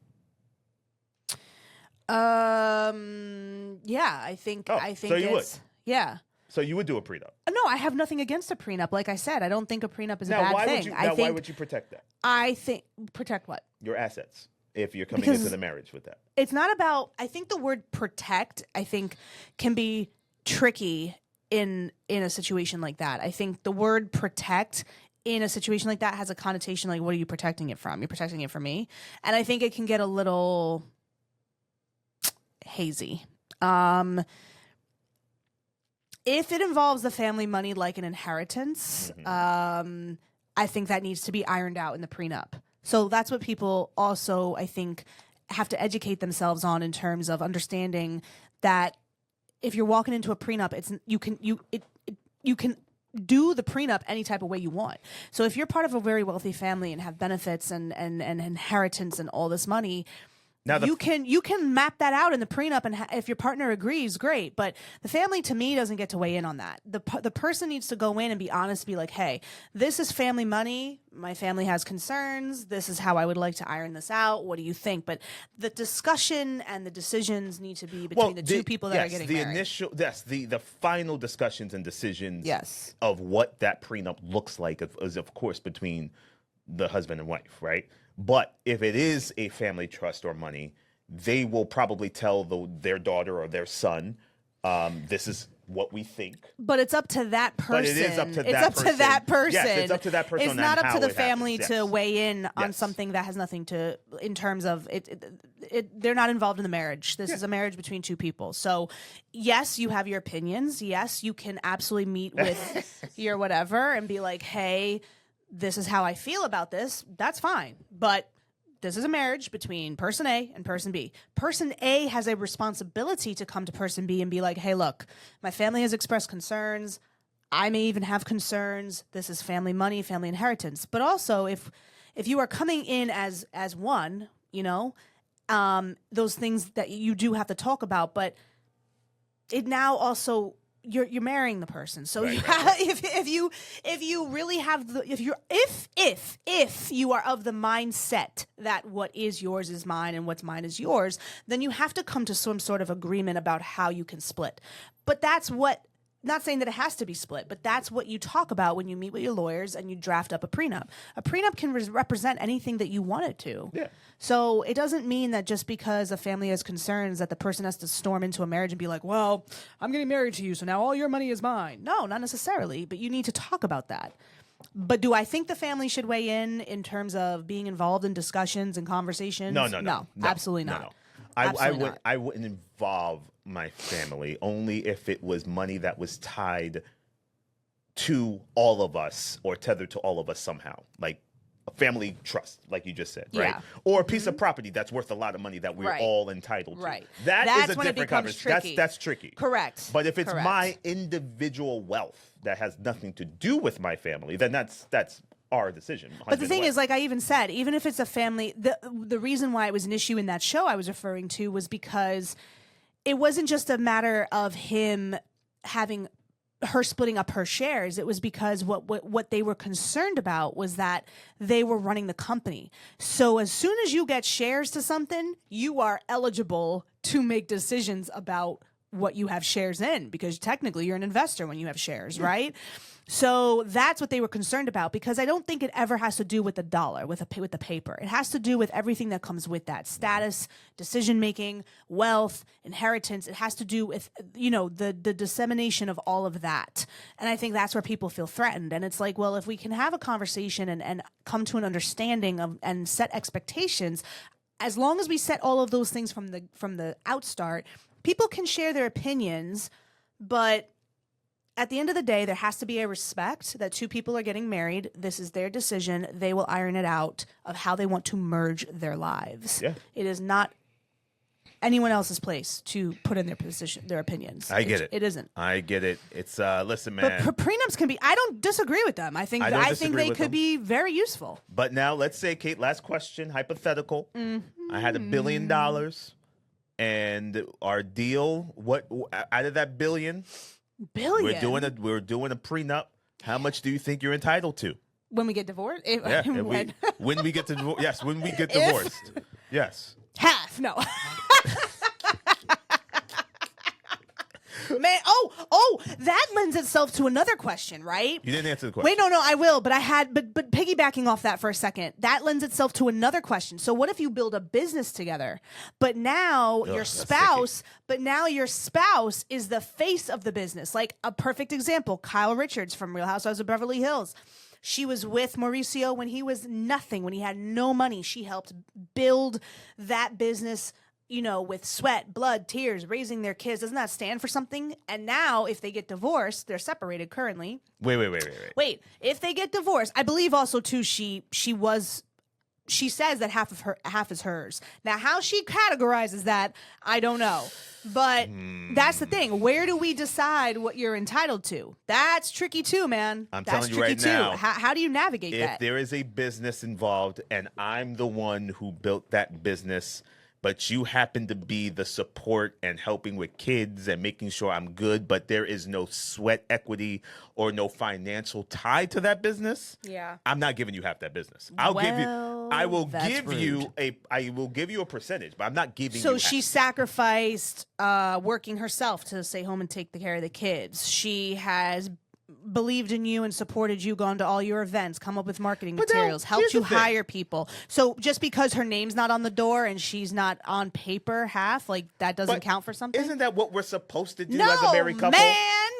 Yeah, I think Oh, so you would. Yeah. So you would do a prenup. No, I have nothing against a prenup. Like I said, I don't think a prenup is a bad why thing. would you? Why would you protect that? I think protect what? Your assets, if you're coming Because into the marriage with that. It's not about. I think the word protect, I think, can be tricky in a situation like that. I think the word protect in a situation like that has a connotation like, what are you protecting it from? You're protecting it from me, and I think it can get a little hazy. If it involves the family money like an inheritance, I think that needs to be ironed out in the prenup. So that's what people also, I think, have to educate themselves on in terms of understanding that if you're walking into a prenup, you can do the prenup any type of way you want. So if you're part of a very wealthy family and have benefits and inheritance and all this money, now you can map that out in the prenup, and if your partner agrees, great. But the family, to me, doesn't get to weigh in on that. The person needs to go in and be honest, be like, hey, this is family money. My family has concerns. This is how I would like to iron this out. What do you think? But the discussion and the decisions need to be between the two people that are getting married. The final discussions and decisions Yes. of what that prenup looks like is, of course, between the husband and wife, right? But if it is a family trust or money, they will probably tell their daughter or their son, this is what we think. But it's up to that person. But it is up to it's that up person. to that person. Yes, it's up to that person. It's not on up how to the it family happens. to Yes. weigh in on Yes. something that has nothing to, in terms of it. They're not involved in the marriage. This is a marriage between two people. So, yes, you have your opinions. Yes, you can absolutely meet with your whatever and be like, hey, this is how I feel about this. That's fine. But this is a marriage between person A and person B. Person A has a responsibility to come to person B and be like, hey, look, my family has expressed concerns. I may even have concerns. This is family money, family inheritance. But also, if you are coming in as one, those things that you do have to talk about, but it now also you're marrying the person. So if you really have if you are of the mindset that what is yours is mine and what's mine is yours, then you have to come to some sort of agreement about how you can split. But that's what, not saying that it has to be split, but that's what you talk about when you meet with your lawyers and you draft up a prenup. A prenup can represent anything that you want it to. Yeah. So it doesn't mean that just because a family has concerns that the person has to storm into a marriage and be like, well, I'm getting married to you, so now all your money is mine. No, not necessarily, but you need to talk about that. But do I think the family should weigh in terms of being involved in discussions and conversations? No, absolutely not. No. Absolutely not. I wouldn't involve my family only if it was money that was tied to all of us or tethered to all of us somehow, like a family trust, like you just said, right? Yeah. Or a piece of property that's worth a lot of money that we're Right. all entitled to. Right. That's when a it different becomes conversation. tricky. That's tricky. Correct. But if it's Correct. my individual wealth that has nothing to do with my family, then that's our decision. But the thing is, like I even said, even if it's a family, the reason why it was an issue in that show I was referring to was because it wasn't just a matter of him having her splitting up her shares. It was because what they were concerned about was that they were running the company. So as soon as you get shares to something, you are eligible to make decisions about what you have shares in, because technically you're an investor when you have shares, right? So that's what they were concerned about, because I don't think it ever has to do with the dollar, with the paper. It has to do with everything that comes with that: status, decision making, wealth, inheritance. It has to do with the dissemination of all of that. And I think that's where people feel threatened. And it's like, well, if we can have a conversation and come to an understanding of and set expectations, as long as we set all of those things from the outstart, people can share their opinions, but at the end of the day, there has to be a respect that two people are getting married. This is their decision. They will iron it out of how they want to merge their lives. Yeah. It is not anyone else's place to put in their opinions. I get it. It isn't. I get it. It's listen, man. But prenups can be. I don't disagree with them. I think they could be very useful. But now let's say, Kate, last question, hypothetical. I had $1 billion, and our deal. What out of that billion? We're doing a prenup. How much do you think you're entitled to? When we get divorced? When we get to divorce. Yes, when we get divorced. Yes. Half. No. Man, that lends itself to another question, right? You didn't answer the question. Wait, no, I will, but but piggybacking off that for a second, that lends itself to another question. So what if you build a business together, but now your spouse is the face of the business? Like a perfect example, Kyle Richards from Real Housewives of Beverly Hills. She was with Mauricio when he was nothing, when he had no money. She helped build that business, with sweat, blood, tears, raising their kids. Doesn't that stand for something? And now, if they get divorced, they're separated currently. Wait. If they get divorced, I believe also too, she says that half is hers. Now, how she categorizes that, I don't know. But that's the thing. Where do we decide what you're entitled to? That's tricky too, man. I'm That's telling you right tricky now. too. How do you navigate that? If there is a business involved and I'm the one who built that business, but you happen to be the support and helping with kids and making sure I'm good, but there is no sweat equity or no financial tie to that business, I'm not giving you half that business. I will give you a percentage, but I'm not giving you So half. she sacrificed working herself to stay home and take care of the kids. She has believed in you and supported you, gone to all your events, come up with marketing materials, helped you hire people. So just because her name's not on the door and she's not on paper half, like that doesn't count for something? Isn't that what we're supposed to do as a married couple? Man,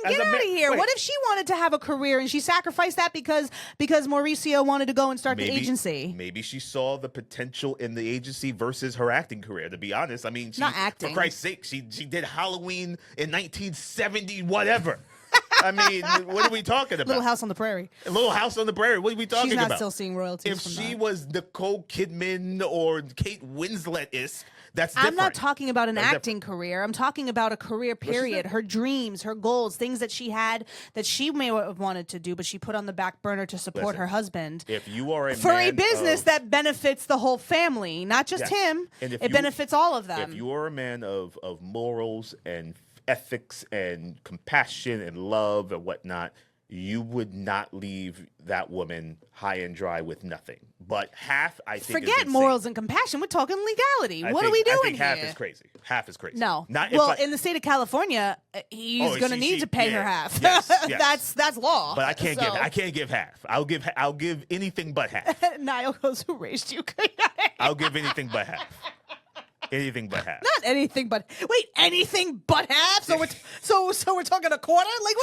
get out of here. What if she wanted to have a career and she sacrificed that because Mauricio wanted to go and start the agency? Maybe she saw the potential in the agency versus her acting career, to be honest. I mean, not acting. For Christ's sake, she did Halloween in 1970, whatever. I mean, what are we talking about? Little House on the Prairie. Little House on the Prairie. What are we talking about? She's not still seeing royalties. If she was Nicole Kidman or Kate Winslet-isk, that's different. I'm not talking about an acting career. I'm talking about a career period. Her dreams, her goals, things that she had that she may have wanted to do, but she put on the back burner to support her husband. If you are a business that benefits the whole family, not just him, it benefits all of them. If you are a man of morals and ethics and compassion and love and whatnot, you would not leave that woman high and dry with nothing. But half, I think, forget morals and compassion. We're talking legality. What are we doing I think half here? is crazy. Half is crazy. No, not in the state of California, he's going to need to pay her half. Yes. That's law. But I can't give half. I'll give anything but half. Niall goes, "Who raised you?" I'll give anything but half. Anything but half. Not anything but anything but half. So we're talking a quarter. Like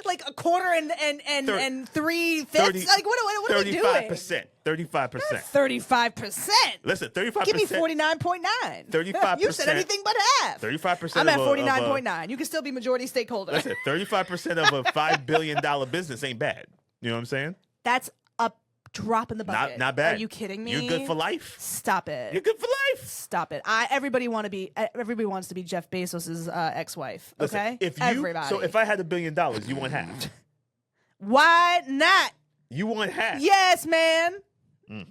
like a quarter and 3/5. Like what are we doing? 35%. 35%. 35%. Listen, 35%. Give me 49.9. 35%. You said anything but half. 35%. I'm at 49.9. You can still be majority stakeholder. Listen, 35% of a $5 billion business ain't bad. You know what I'm saying? That's a drop in the bucket. Not bad. Are you kidding me? You're good for life. Stop it. You're good for life. Stop it. Everybody wants to be Jeff Bezos' ex-wife. Okay. Listen, everybody. So if I had $1 billion, you want half? Why not? You want half? Yes, man.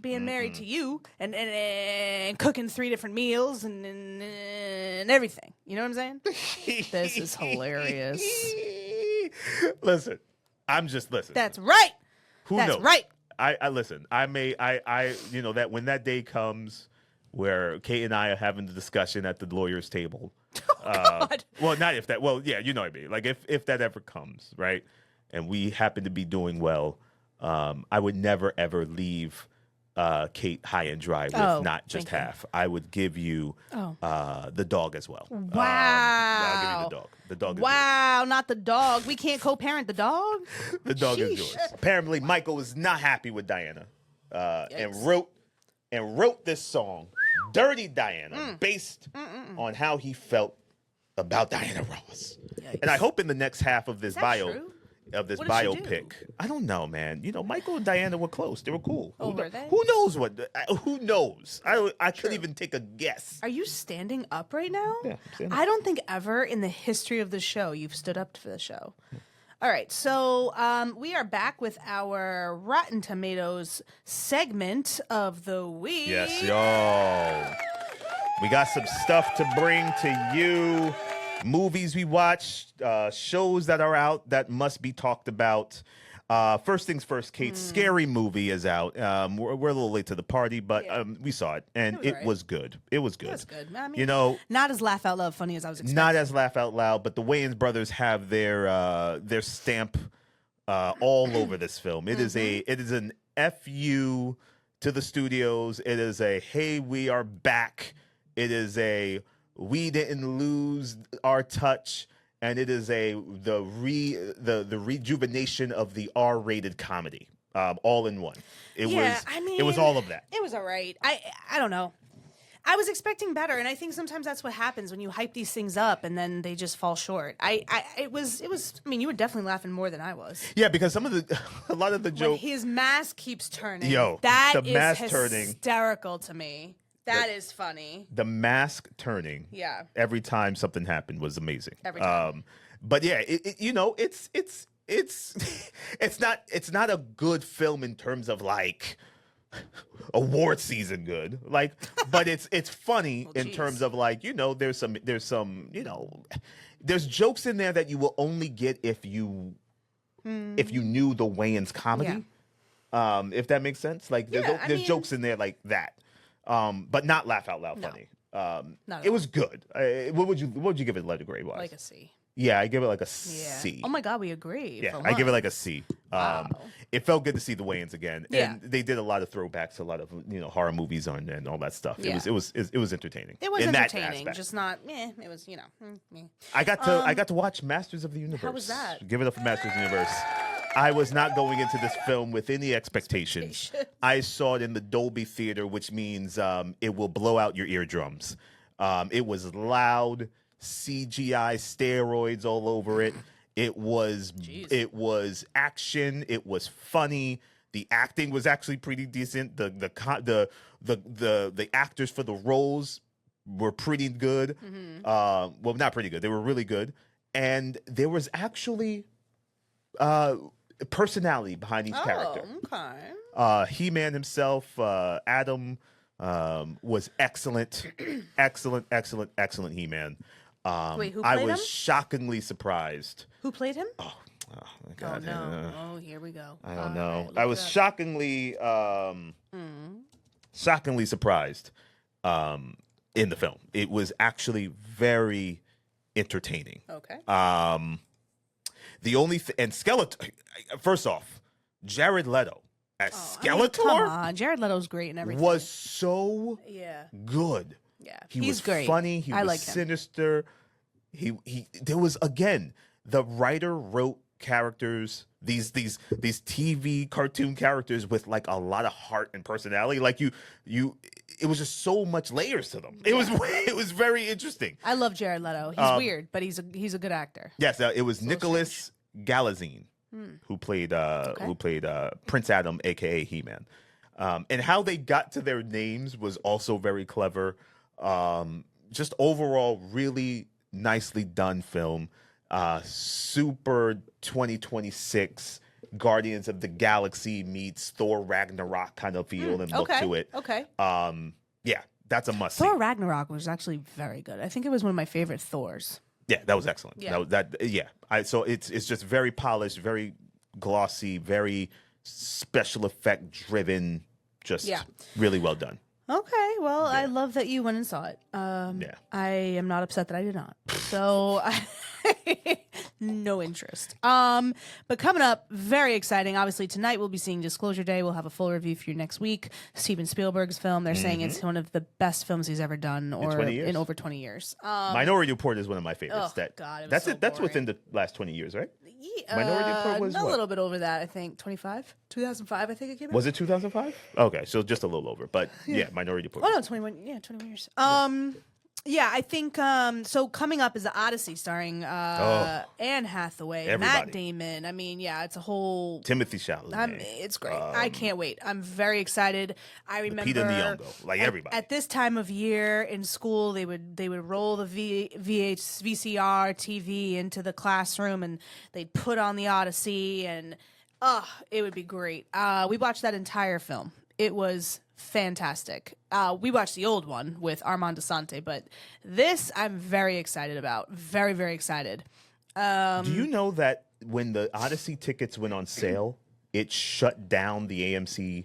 Being married to you and cooking 3 different meals and everything. You know what I'm saying? This is hilarious. Listen, I'm just listening. That's right. That's knows? Right. I listen. That when that day comes where Kate and I are having the discussion at the lawyer's table. Oh, God. Well, not if that. Well, yeah, you know what I mean. Like if that ever comes, right? And we happen to be doing well, I would never ever leave Kate high and dry with not just half. I would give you the dog as well. Wow. I'll give you the dog. The dog is yours. Not the dog. We can't co-parent the dog? The dog is yours. Apparently, Michael was not happy with Diana and wrote this song, Dirty Diana, based on how he felt about Diana Ross. Yikes. And I hope in the next half of this bio, true? of this What did she do? biopic. I don't know, man. You know, Michael and Diana were close. They were cool. Oh, were they? Who knows what? Who knows? I couldn't even take a guess. Are you standing up right now? Yeah, I'm standing I don't think ever in the history of the show you've stood up for the show. All right, so we are back with our Rotten Tomatoes segment of the week. Yes, yo. We got some stuff to bring to you. Movies we watched, shows that are out that must be talked about. First things first, Kate, Scary Movie is out. We're a little late to the party, but we saw it, and it was good. It was good. It was good. I mean, you know, not as laugh out loud funny as I was expecting. not as laugh out loud, but the Wayans brothers have their stamp all over this film. It is an FU to the studios. It is a hey, we are back. It is a we didn't lose our touch. And it is the rejuvenation of the R-rated comedy, all in one. It was all of that. It was all right. I don't know. I was expecting better, and I think sometimes that's what happens when you hype these things up and then they just fall short. It was. I mean, you were definitely laughing more than I was. Yeah, because a lot of the When jokes. his mask keeps turning. The is mask turning. hysterical to me. That is funny. The mask turning. Yeah. Every time something happened was amazing. Every time. But yeah, it's not a good film in terms of like award season good. Like, but it's funny in terms of like, there's some there's jokes in there that you will only get if you knew the Wayans comedy. Yeah. If that makes sense. Like there's jokes in there like that. But not laugh out loud funny. It was good. What would you give it letter grade wise? Like a C. Yeah, I give it like a C. Oh my God, we agree. Yeah, for I give it once. like a C. Wow. It felt good to see the Wayans again, Yeah. and they did a lot of throwbacks to a lot of horror movies and all that stuff. Yeah. It was entertaining. It was in that entertaining, aspect. just not. It was meh. I got to watch Masters of the Universe. How was that? Give it up for Masters of the Universe. I was not going into this film with any expectations. I saw it in the Dolby Theater, which means it will blow out your eardrums. It was loud, CGI steroids all over it. It was action. It was funny. The acting was actually pretty decent. The actors for the roles were pretty good. Well, not pretty good. They were really good. And there was actually personality behind each character. Okay. He-Man himself, Adam, was excellent. excellent He-Man. Wait, who I played was him? shockingly surprised. Who played him? Oh my God. Oh no! Oh, here we go. I don't All know. right, look I it was up. shockingly surprised in the film. It was actually very entertaining. Okay. The only and Skeletor. First off, Jared Leto as Skeletor Come on, Jared Leto's great and everything. was so good. Yeah, He he's was great. funny. He I was like him. sinister. He. There was again the writer wrote characters. These TV cartoon characters with like a lot of heart and personality. Like you. It was just so much layers to them. It was very interesting. I love Jared Leto. He's weird, but he's a good actor. Yes, it was Nicholas Galazine who played Prince Adam, aka He-Man, and how they got to their names was also very clever. Just overall, really nicely done film. Super 2026 Guardians of the Galaxy meets Thor Ragnarok kind of feel and look to it. Okay. Yeah, that's a must. Thor Ragnarok was actually very good. I think it was one of my favorite Thors. Yeah, that was excellent. Yeah. So it's just very polished, very glossy, very special effect driven. Just really well done. Okay, well, I love that you went and saw it. I am not upset that I did not. So, no interest. But coming up, very exciting. Obviously, tonight we'll be seeing Disclosure Day. We'll have a full review for you next week. Steven Spielberg's film. They're saying it's one of the best films he's ever done, or 20 years? in over 20 years. Minority Report is one of my favorites. Oh, God, it was that's so it. That's boring. within the last 20 years, right? Yeah, Minority Report was a what? little bit over that. I think 2005. I think it came out. Was it 2005? Okay, so just a little over. But yeah, Minority Report. Oh no, 21. Yeah, 21 years. Yeah, I think so. Coming up is the Odyssey, starring Anne Hathaway, Everybody. Matt Damon. I mean, yeah, it's a whole. Timothy Chalamet. It's great. I can't wait. I'm very excited. I remember Peter Nyong'o, like everybody. At this time of year in school, they would roll the VCR TV into the classroom, and they'd put on the Odyssey, and it would be great. We watched that entire film. It was fantastic. We watched the old one with Armand Asante, but this I'm very excited about. Very, very excited. Do you know that when the Odyssey tickets went on sale, it shut down the AMC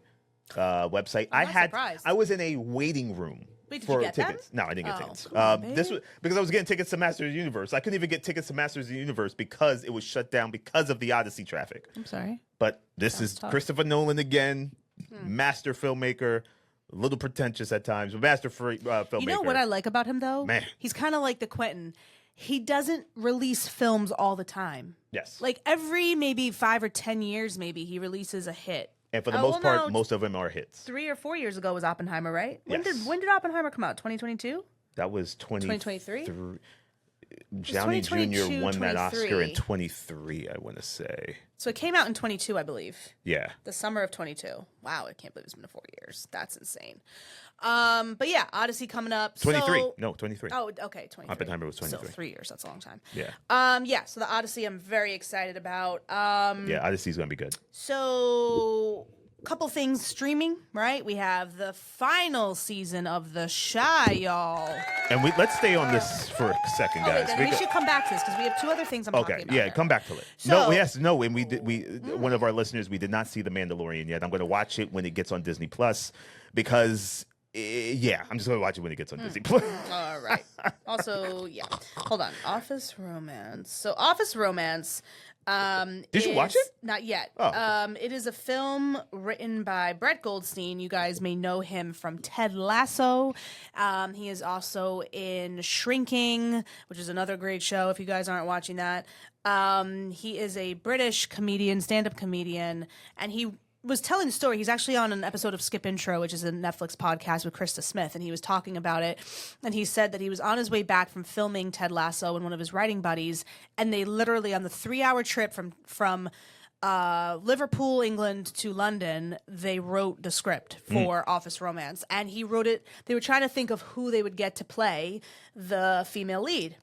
website? I'm not surprised. I was in a waiting room. Wait, did for you get tickets. them? No, I didn't get tickets. come on, This babe. was because I was getting tickets to Masters of the Universe. I couldn't even get tickets to Masters of the Universe because it was shut down because of the Odyssey traffic. I'm sorry. But this is tough. Christopher Nolan again, master filmmaker, a little pretentious at times, but master filmmaker. You know what I like about him, though? Man. He's kind of like the Quentin. He doesn't release films all the time. Yes. Like every maybe 5 or 10 years, maybe he releases a hit. And for the Oh, most well, part, no. most of them are hits. 3 or 4 years ago was Oppenheimer, right? Yes. When did Oppenheimer come out? 2022? That was 2023? Downey Jr. 2022, won that Oscar in 23. 23, I want to say. So it came out in 22, I believe. Yeah. The summer of 22. Wow, I can't believe it's been 4 years. That's insane. But yeah, Odyssey coming up. 23. So, No, 23. Oh, okay, 23. Oppenheimer was 23. Still 3 years. That's a long time. Yeah. Yeah. So the Odyssey, I'm very excited about. Yeah, Odyssey's going to be good. So, couple things streaming, right? We have the final season of The Shy, y'all. And let's stay on this for a second, Okay, guys. then we should come back to this because we have 2 other things I'm talking Okay, about. yeah, here. come back to it. So- No, and one of our listeners, we did not see The Mandalorian yet. I'm going to watch it when it gets on Disney Plus because, I'm just going to watch it when it gets on Disney Plus. All right. Also, yeah. Hold on. Office Romance. So, Office Romance. Did you watch it? Not yet. Oh. It is a film written by Brett Goldstein. You guys may know him from Ted Lasso. He is also in Shrinking, which is another great show if you guys aren't watching that. He is a British comedian, stand-up comedian, and he was telling the story. He's actually on an episode of Skip Intro, which is a Netflix podcast with Krista Smith, and he was talking about it. And he said that he was on his way back from filming Ted Lasso and one of his writing buddies, and they literally on the 3-hour trip from Liverpool, England to London, they wrote the script for Office Romance, and he wrote it. They were trying to think of who they would get to play the female lead,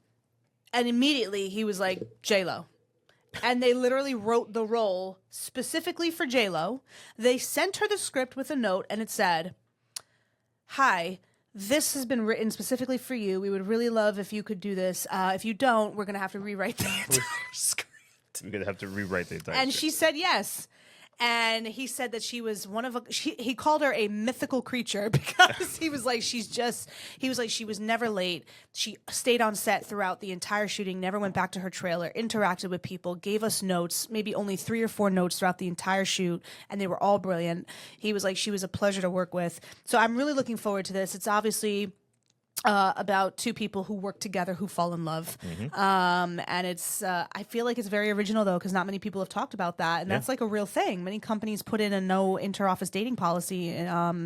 and immediately he was like J-Lo. And they literally wrote the role specifically for J-Lo. They sent her the script with a note, and it said, "Hi, this has been written specifically for you. We would really love if you could do this. If you don't, we're going to have to rewrite the entire script." We're going to have to rewrite the entire And script. she said yes. And he said that she was he called her a mythical creature because he was like, she was never late. She stayed on set throughout the entire shooting, never went back to her trailer, interacted with people, gave us notes, maybe only 3 or 4 notes throughout the entire shoot. And they were all brilliant. He was like, she was a pleasure to work with. So I'm really looking forward to this. It's obviously about 2 people who work together who fall in love. And it's I feel like it's very original though, because not many people have talked about that, and that's like a real thing. Many companies put in a no inter-office dating policy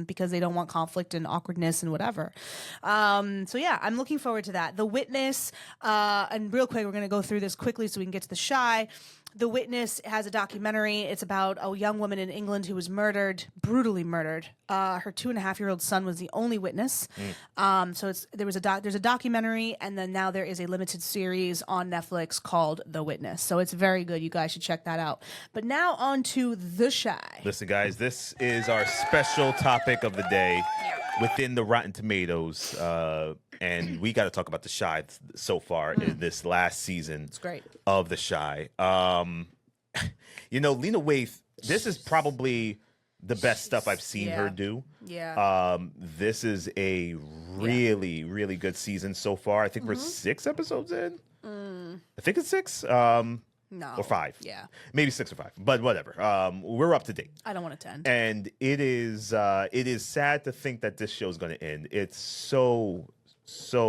because they don't want conflict and awkwardness and whatever. So yeah, I'm looking forward to that. The Witness, and real quick, we're going to go through this quickly so we can get to The Shy. The Witness has a documentary. It's about a young woman in England who was murdered, brutally murdered. Her 2.5-year-old son was the only witness. So there's a documentary, and then now there is a limited series on Netflix called The Witness. So it's very good. You guys should check that out. But now on to The Shy. Listen, guys, this is our special topic of the day within the Rotten Tomatoes. And we got to talk about The Shy so far in this last season. It's great. Of The Shy. Lena Waithe, this is probably the best stuff I've seen her do. Yeah. This is a really, really good season so far. I think we're 6 episodes in. I think it's 6. No. Or 5. Yeah. Maybe 6 or 5. But whatever. We're up to date. I don't want it to end. And it is sad to think that this show is going to end. It's so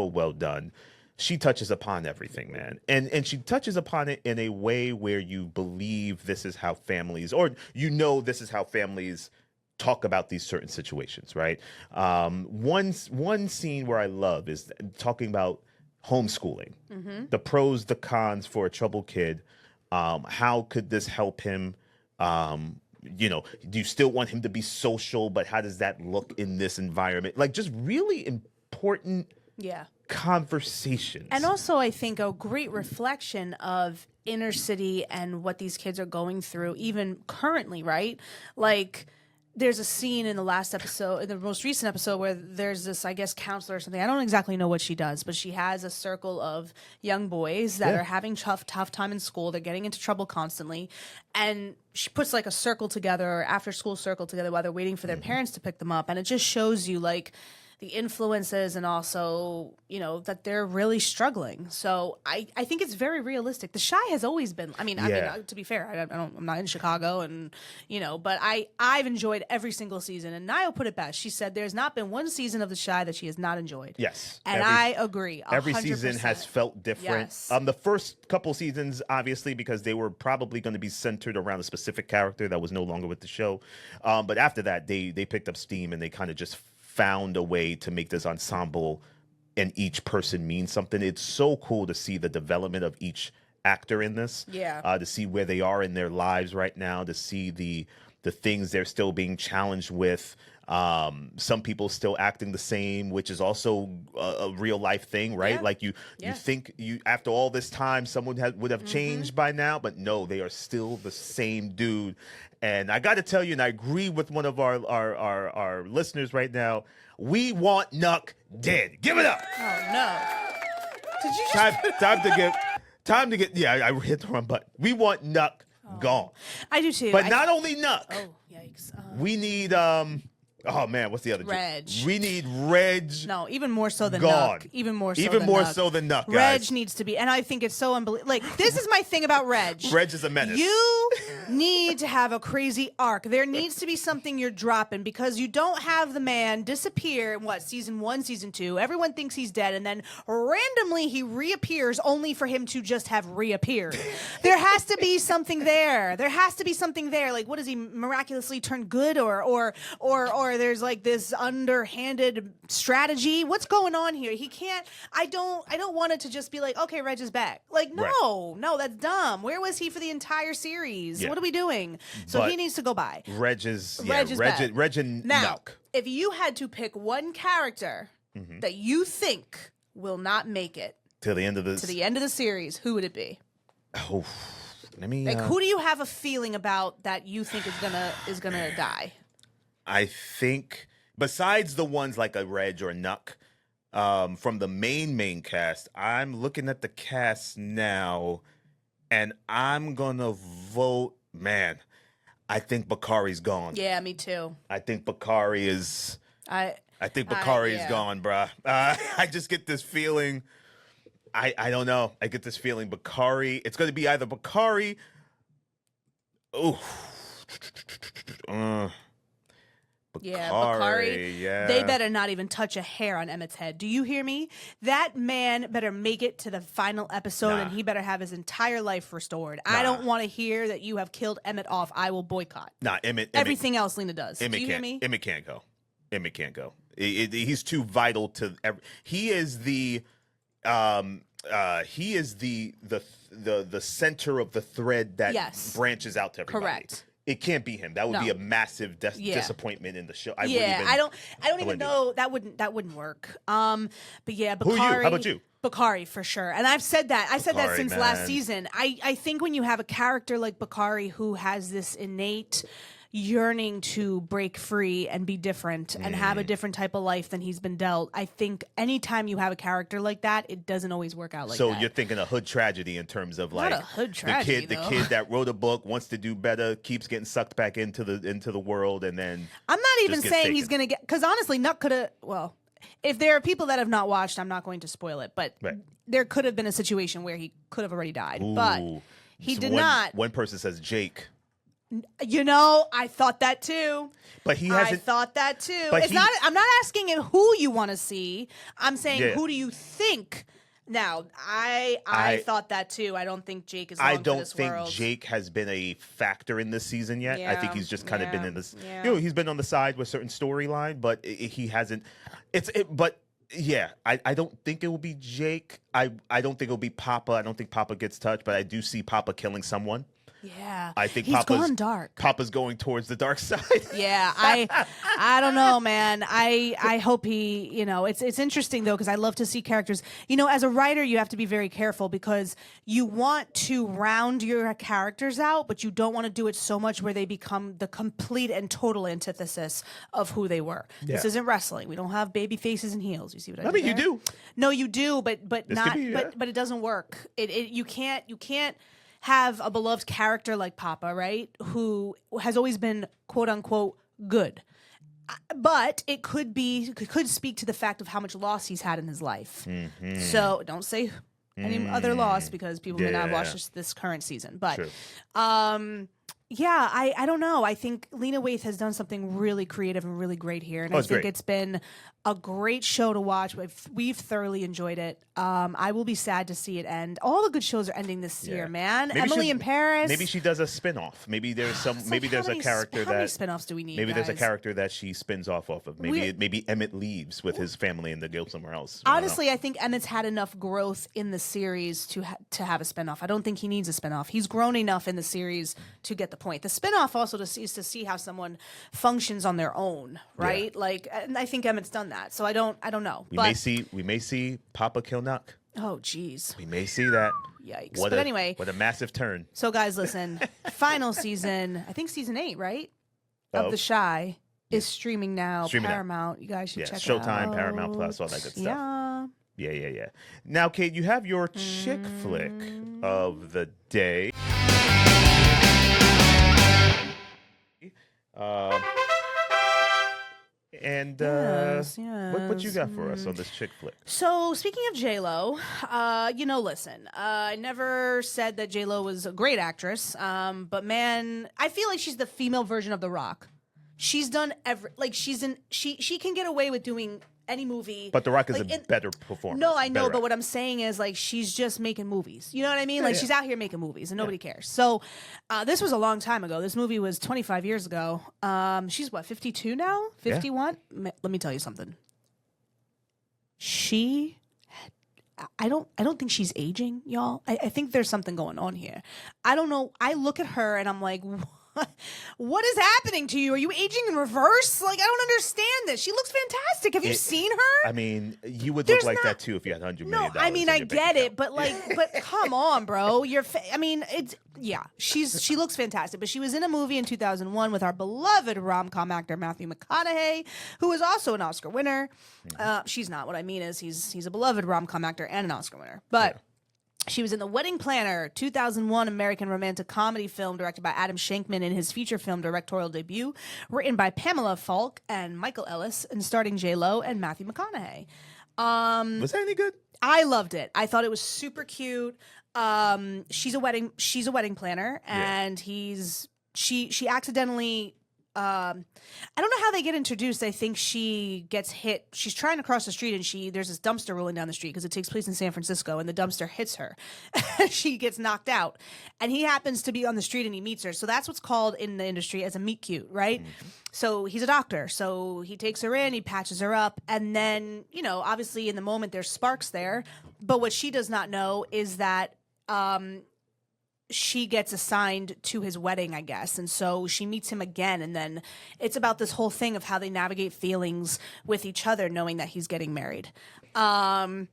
well done. She touches upon everything, man. And she touches upon it in a way where you believe this is how families, or this is how families talk about these certain situations, right? One scene where I love is talking about homeschooling, the pros, the cons for a troubled kid. How could this help him? Do you still want him to be social, but how does that look in this environment? Like, just really important conversations. And also, I think a great reflection of inner city and what these kids are going through, even currently, right? Like, there's a scene in the last episode, in the most recent episode, where there's this, I guess, counselor or something. I don't exactly know what she does, but she has a circle of young boys that are having tough time in school. They're getting into trouble constantly. And she puts like a circle together, after school circle together, while they're waiting for their parents to pick them up. And it just shows you like the influences and also, that they're really struggling. So I think it's very realistic. The Chi has always been, I mean, to be fair, I'm not in Chicago and, but I've enjoyed every single season. And Niall put it best. She said there's not been one season of The Chi that she has not enjoyed. Yes. And I agree. 100%. Every season has felt different. Yes. The first couple seasons, obviously, because they were probably going to be centered around a specific character that was no longer with the show. But after that, they picked up steam and they kind of just found a way to make this ensemble and each person mean something. It's so cool to see the development of each actor in this. Yeah. To see where they are in their lives right now, to see the things they're still being challenged with. Some people still acting the same, which is also a real life thing, right? Yeah. Like you think after all this time someone would have changed by now, but no, they are still the same dude. And I got to tell you, and I agree with one of our listeners right now, we want Nuck dead. Give it up. Oh no! Did you just time to get? Yeah, I hit the wrong button. We want Nuck gone. I do too. But not only Nuck. Oh yikes! We need oh man, what's the other? Reg. We need Reg. No, even more so than gone. Nuck. Even more so than Nuck. Guys. Reg needs to be, and I think it's so unbelievable. Like, this is my thing about Reg. Reg is a menace. You need to have a crazy arc. There needs to be something you're dropping, because you don't have the man disappear in season 1, season 2. Everyone thinks he's dead, and then randomly he reappears only for him to just have reappeared. There has to be something there. There has to be something there. Like, what does he miraculously turn good, or there's like this underhanded strategy? What's going on here? He can't. I don't want it to just be like, okay, Reg is back. Like, no, that's dumb. Where was he for the entire series? Yeah. What are we doing? So he needs to go by. Reg and now, Nuck. if you had to pick one character that you think will not make it to the end of the series, who would it be? Oh, let me. Who do you have a feeling about that you think is gonna die? I think besides the ones like a Reg or a Nuck, from the main cast, I'm looking at the cast now, and I'm gonna vote. Man, I think Bakari's gone. Yeah, me too. I think Bakari is. I think Bakari is gone, bruh. I just get this feeling. I don't know. I get this feeling Bakari. It's going to be either Bakari. Bakari. Yeah. They better not even touch a hair on Emmett's head. Do you hear me? That man better make it to the final episode, and he better have his entire life restored. I don't want to hear that you have killed Emmett off. I will boycott. Emmett. Everything else Lena does. Emmett Do you hear me? Emmett can't go. Emmett can't go. He's too vital to. He is the. He is the center of the thread that branches out to everybody. Correct. It can't be him. That would be a massive disappointment in the show. I don't even know. That wouldn't work. But yeah, Bakari. Who are you? How about you? Bakari for sure. And I've said that. I've said that since last season. I think when you have a character like Bakari who has this innate yearning to break free and be different and have a different type of life than he's been dealt, I think anytime you have a character like that, it doesn't always work out like that. So you're thinking a hood tragedy in terms of like not a hood tragedy, the kid that wrote a book, wants to do better, keeps getting sucked back into the world, and then I'm not even saying he's gonna get, because honestly Nuck could have, well, if there are people that have not watched, I'm not going to spoil it, but there could have been a situation where he could have already died. But he did not. One person says Jake. You know, I thought that too. But he hasn't. I thought that too. But I'm not asking it who you want to see. I'm saying who do you think Now, I thought that too. I don't think Jake is long I for don't this think world. Jake has been a factor in this season yet. I think he's just kind of been in this. Yeah. You know, he's been on the side with certain storyline, but he hasn't. But yeah, I don't think it will be Jake. I don't think it'll be Papa. I don't think Papa gets touched, but I do see Papa killing someone. Yeah, I think he's Papa's gone dark. Papa's going towards the dark side. Yeah, I don't know, man. I hope he, you know, it's interesting though, because I love to see characters. You know, as a writer, you have to be very careful because you want to round your characters out, but you don't want to do it so much where they become the complete and total antithesis of who they were. Yeah. This isn't wrestling. We don't have baby faces and heels. You see what I I mean, you there? do. No, you do, but not. could be, yeah. But it doesn't work. You can't have a beloved character like Papa, right? Who has always been quote unquote good. But it could speak to the fact of how much loss he's had in his life. Mm-hmm. So don't say any other loss because people may not have watched this current season. But yeah, I don't know. I think Lena Waithe has done something really creative and really great here. And I think it's been a great show to watch. We've thoroughly enjoyed it. I will be sad to see it end. All the good shows are ending this year, man. Maybe Emily in Paris. Maybe she does a spin-off. Maybe there's some. Maybe there's a character how many that. spin-offs do we need? Maybe guys? there's a character that she spins off of. Maybe Emmett leaves with his family and they go somewhere else. Honestly, I think Emmett's had enough growth in the series to have a spinoff. I don't think he needs a spinoff. He's grown enough in the series to get the point. The spinoff also is to see how someone functions on their own, right? Yeah. Like, and I think Emmett's done that. So I don't know. We may see Papa kill Nuck. Oh, geez. We may see that. Yikes. But anyway. What a massive turn. So, guys, listen. Final season, I think season 8, right? Of The Chi is streaming now. Paramount. You guys should check it out. Showtime, Paramount Plus, all that good stuff. Yeah. Yeah. Now, Kate, you have your chick flick of the day. What you got for us on this chick flick? So speaking of J-Lo, listen, I never said that J-Lo was a great actress, but man, I feel like she's the female version of The Rock. She's done she can get away with doing any movie. But The Rock is a better performer. No, I know, but what I'm saying is like she's just making movies. You know what I mean? She's out here making movies and nobody cares. So this was a long time ago. This movie was 25 years ago. She's what, 52 now? 51? Yeah. Let me tell you something. I don't think she's aging, y'all. I think there's something going on here. I don't know. I look at her and I'm like, what is happening to you? Are you aging in reverse? Like, I don't understand this. She looks fantastic. Have you seen her? I mean, you would look like that too if you had $100 million. No, I mean, I get it, but but come on, bro. She looks fantastic. But she was in a movie in 2001 with our beloved rom-com actor Matthew McConaughey, who is also an Oscar winner. She's not. What I mean is he's a beloved rom-com actor and an Oscar winner. But she was in The Wedding Planner, 2001 American romantic comedy film directed by Adam Shankman in his feature film directorial debut, written by Pamela Falk and Michael Ellis, and starring J-Lo and Matthew McConaughey. Was that any good? I loved it. I thought it was super cute. She's a wedding planner, and she accidentally. I don't know how they get introduced. I think she gets hit. She's trying to cross the street, and there's this dumpster rolling down the street because it takes place in San Francisco, and the dumpster hits her. She gets knocked out, and he happens to be on the street, and he meets her. So that's what's called in the industry as a meet cute, right? Mm-hmm. So he's a doctor, so he takes her in, he patches her up, and then obviously in the moment there's sparks there. But what she does not know is that she gets assigned to his wedding, I guess. And so she meets him again. And then it's about this whole thing of how they navigate feelings with each other, knowing that he's getting married. And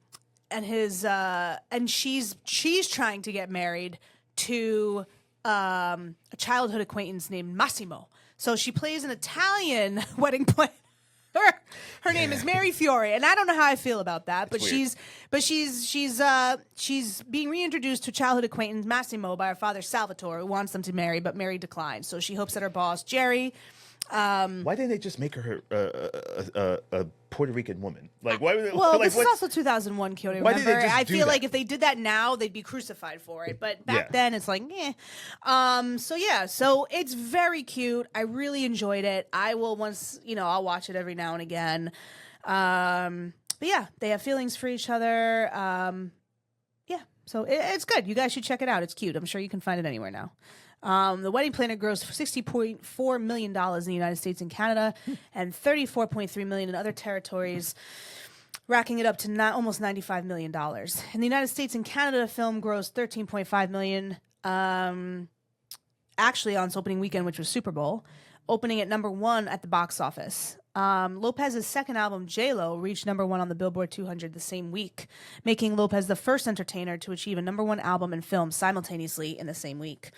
she's trying to get married to a childhood acquaintance named Massimo. So she plays an Italian wedding planner. Her name is Mary Fiore, and I don't know how I feel about that, but she's being reintroduced to childhood acquaintance Massimo by her father Salvatore, who wants them to marry, but Mary declines. So she hopes that her boss Jerry. Why didn't they just make her a Puerto Rican woman? Like, why? Well, this is also 2001, Kayode. Remember, I feel that? Like if they did that now, they'd be crucified for it. But back then, it's like, So it's very cute. I really enjoyed it. I will I'll watch it every now and again. But yeah, they have feelings for each other. So it's good. You guys should check it out. It's cute. I'm sure you can find it anywhere now. The Wedding Planner grossed $60.4 million in the United States and Canada and $34.3 million in other territories, racking it up to almost $95 million. In the United States and Canada, the film grossed $13.5 million, actually on its opening weekend, which was Super Bowl, opening at number 1 at the box office. Lopez's second album, J-Lo, reached number 1 on the Billboard 200 the same week, making Lopez the first entertainer to achieve a number 1 album and film simultaneously in the same week.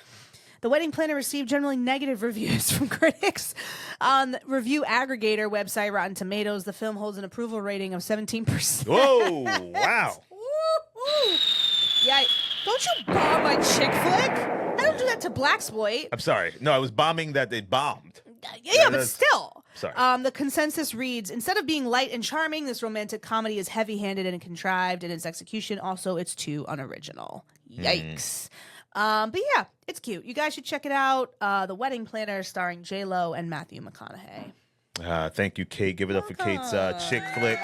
The Wedding Planner received generally negative reviews from critics. On the review aggregator website Rotten Tomatoes, the film holds an approval rating of 17%. Whoa, wow. Yeah, don't you bomb my chick flick? I don't do that to Blaxploit. I'm sorry. No, I was bombing that they bombed. Yeah, but still. Sorry. The consensus reads, instead of being light and charming, this romantic comedy is heavy-handed and contrived in its execution. Also, it's too unoriginal. Yikes. But yeah, it's cute. You guys should check it out. The Wedding Planner starring J-Lo and Matthew McConaughey. Thank you, Kate. Give it up for Kate's chick flick.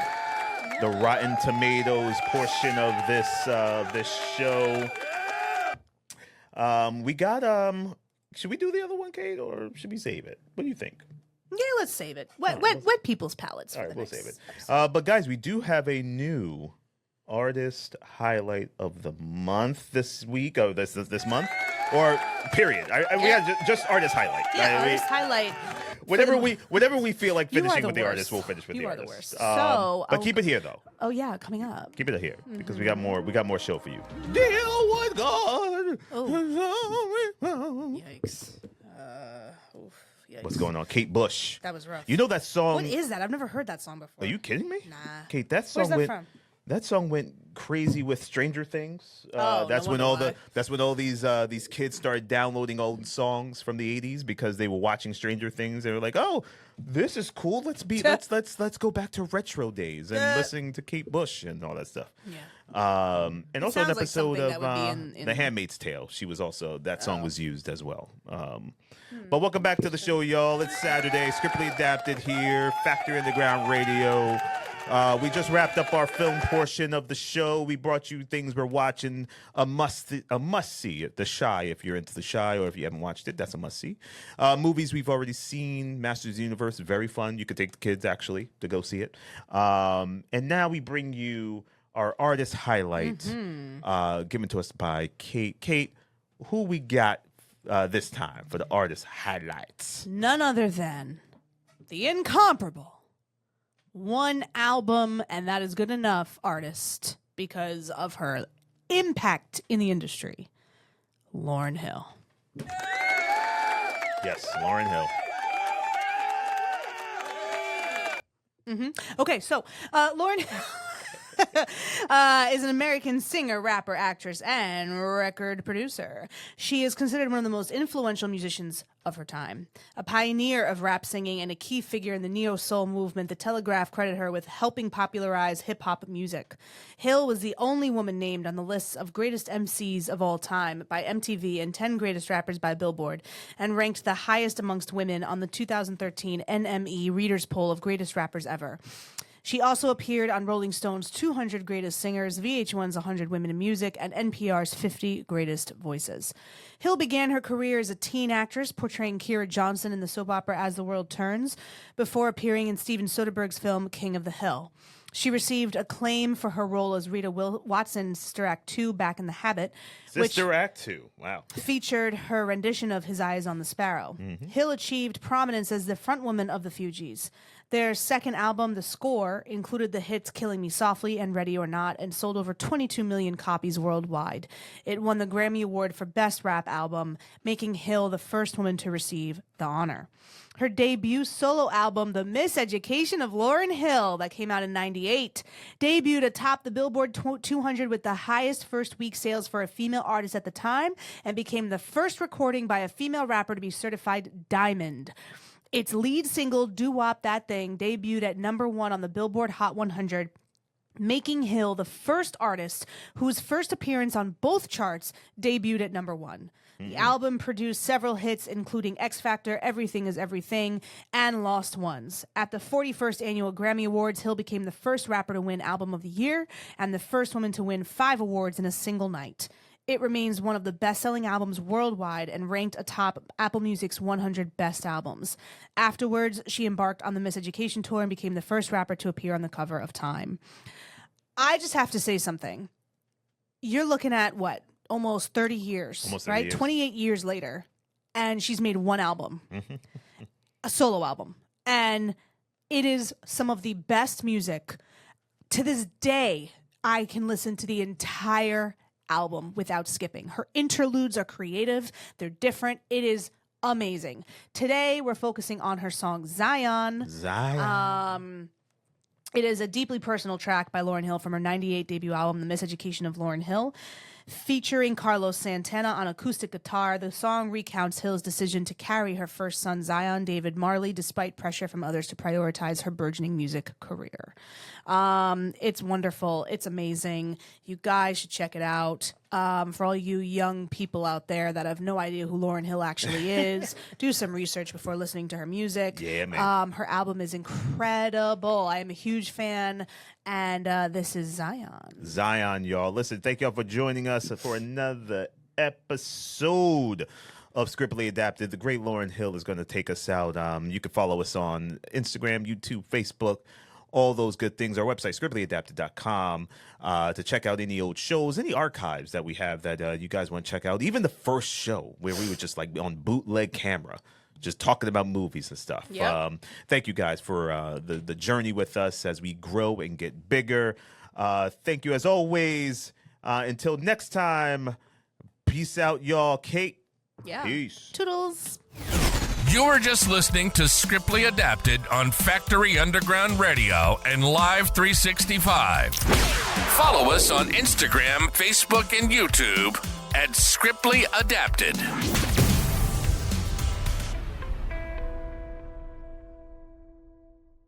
The Rotten Tomatoes portion of this show. We got should we do the other one, Kate, or should we save it? What do you think? Yeah, let's save it. Wet people's palates. All right, we'll save it. But guys, we do have a new artist highlight of the month this week. Oh, this month or period. We had just artist highlight. Yeah, artist highlight. Whenever we feel like finishing with the artist, we'll finish with the artist. You are the worst. But keep it here though. Oh yeah, coming up. Keep it here because we got more show for you. Deal with God. Yikes. Yikes. What's going on, Kate Bush? That was rough. You know that song? What is that? I've never heard that song before. Are you kidding me? Nah. Kate, that song Where's that went. from? That song went crazy with Stranger Things. That's no when wonder all these kids started downloading old songs from the 80s because they were watching Stranger Things. They were like, "Oh, this is cool. Let's go back to retro days and listening to Kate Bush and all that stuff." Yeah. And also an sounds like episode something of that would be in The Handmaid's Tale. She was also that song was used as well. But welcome back to the show, y'all. It's Saturday, scriptly adapted here, Factory Underground Radio. We just wrapped up our film portion of the show. We brought you things we're watching, a must see. The Shy, if you're into The Shy, or if you haven't watched it, that's a must see. Movies we've already seen. Masters of the Universe, very fun. You could take the kids actually to go see it. And now we bring you our artist highlight, given to us by Kate. Kate, who we got this time for the artist highlights? None other than the incomparable one album, and that is good enough, artist because of her impact in the industry, Lauryn Hill. Yes, Lauryn Hill. Okay, so Lauryn Hill is an American singer, rapper, actress, and record producer. She is considered one of the most influential musicians of her time. A pioneer of rap singing and a key figure in the neo-soul movement, The Telegraph credited her with helping popularize hip-hop music. Hill was the only woman named on the lists of greatest MCs of all time by MTV and 10 greatest rappers by Billboard, and ranked the highest amongst women on the 2013 NME Readers Poll of greatest rappers ever. She also appeared on Rolling Stone's 200 Greatest Singers, VH1's 100 Women in Music, and NPR's 50 Greatest Voices. Hill began her career as a teen actress, portraying Kira Johnson in the soap opera As the World Turns, before appearing in Steven Soderbergh's film King of the Hill. She received acclaim for her role as Rita Watson in Sister Act 2, Back in the Habit, Sister Act 2, wow. Featured her rendition of His Eyes on the Sparrow. Hill achieved prominence as the frontwoman of the Fugees. Their second album, The Score, included the hits Killing Me Softly and Ready or Not, and sold over 22 million copies worldwide. It won the Grammy Award for Best Rap Album, making Hill the first woman to receive the honor. Her debut solo album, The Miseducation of Lauryn Hill, that came out in '98, debuted atop the Billboard 200 with the highest first-week sales for a female artist at the time, and became the first recording by a female rapper to be certified diamond. Its lead single, Doo Wop That Thing, debuted at number 1 on the Billboard Hot 100, making Hill the first artist whose first appearance on both charts debuted at number 1. The album produced several hits, including X Factor, Everything is Everything, and Lost Ones. At the 41st Annual Grammy Awards, Hill became the first rapper to win Album of the Year and the first woman to win 5 awards in a single night. It remains one of the best-selling albums worldwide and ranked atop Apple Music's 100 best albums. Afterwards, she embarked on the Miseducation Tour and became the first rapper to appear on the cover of Time. I just have to say something. You're looking at, what, almost 30 years, Almost 30 right? years. 28 years later, and she's made one album, a solo album. And it is some of the best music. To this day, I can listen to the entire album without skipping. Her interludes are creative. They're different. It is amazing. Today, we're focusing on her song Zion. It is a deeply personal track by Lauryn Hill from her 98 debut album, The Miseducation of Lauryn Hill. Featuring Carlos Santana on acoustic guitar, the song recounts Hill's decision to carry her first son, Zion David Marley, despite pressure from others to prioritize her burgeoning music career. It's wonderful. It's amazing. You guys should check it out. For all you young people out there that have no idea who Lauryn Hill actually is, do some research before listening to her music. Yeah, man. Her album is incredible. I am a huge fan. And this is Zion. Zion, y'all. Listen, thank y'all for joining us for another episode of Scriptly Adapted. The great Lauryn Hill is going to take us out. You can follow us on Instagram, YouTube, Facebook, all those good things. Our website, scriptlyadapted.com, to check out any old shows, any archives that we have that you guys want to check out. Even the first show where we were just like on bootleg camera, just talking about movies and stuff. Yep. Thank you guys for the journey with us as we grow and get bigger. Thank you as always. Until next time, peace out, y'all. Kate, Yeah. peace. Toodles. You're just listening to Scriptly Adapted on Factory Underground Radio and Live 365. Follow us on Instagram, Facebook, and YouTube at Scriptly Adapted.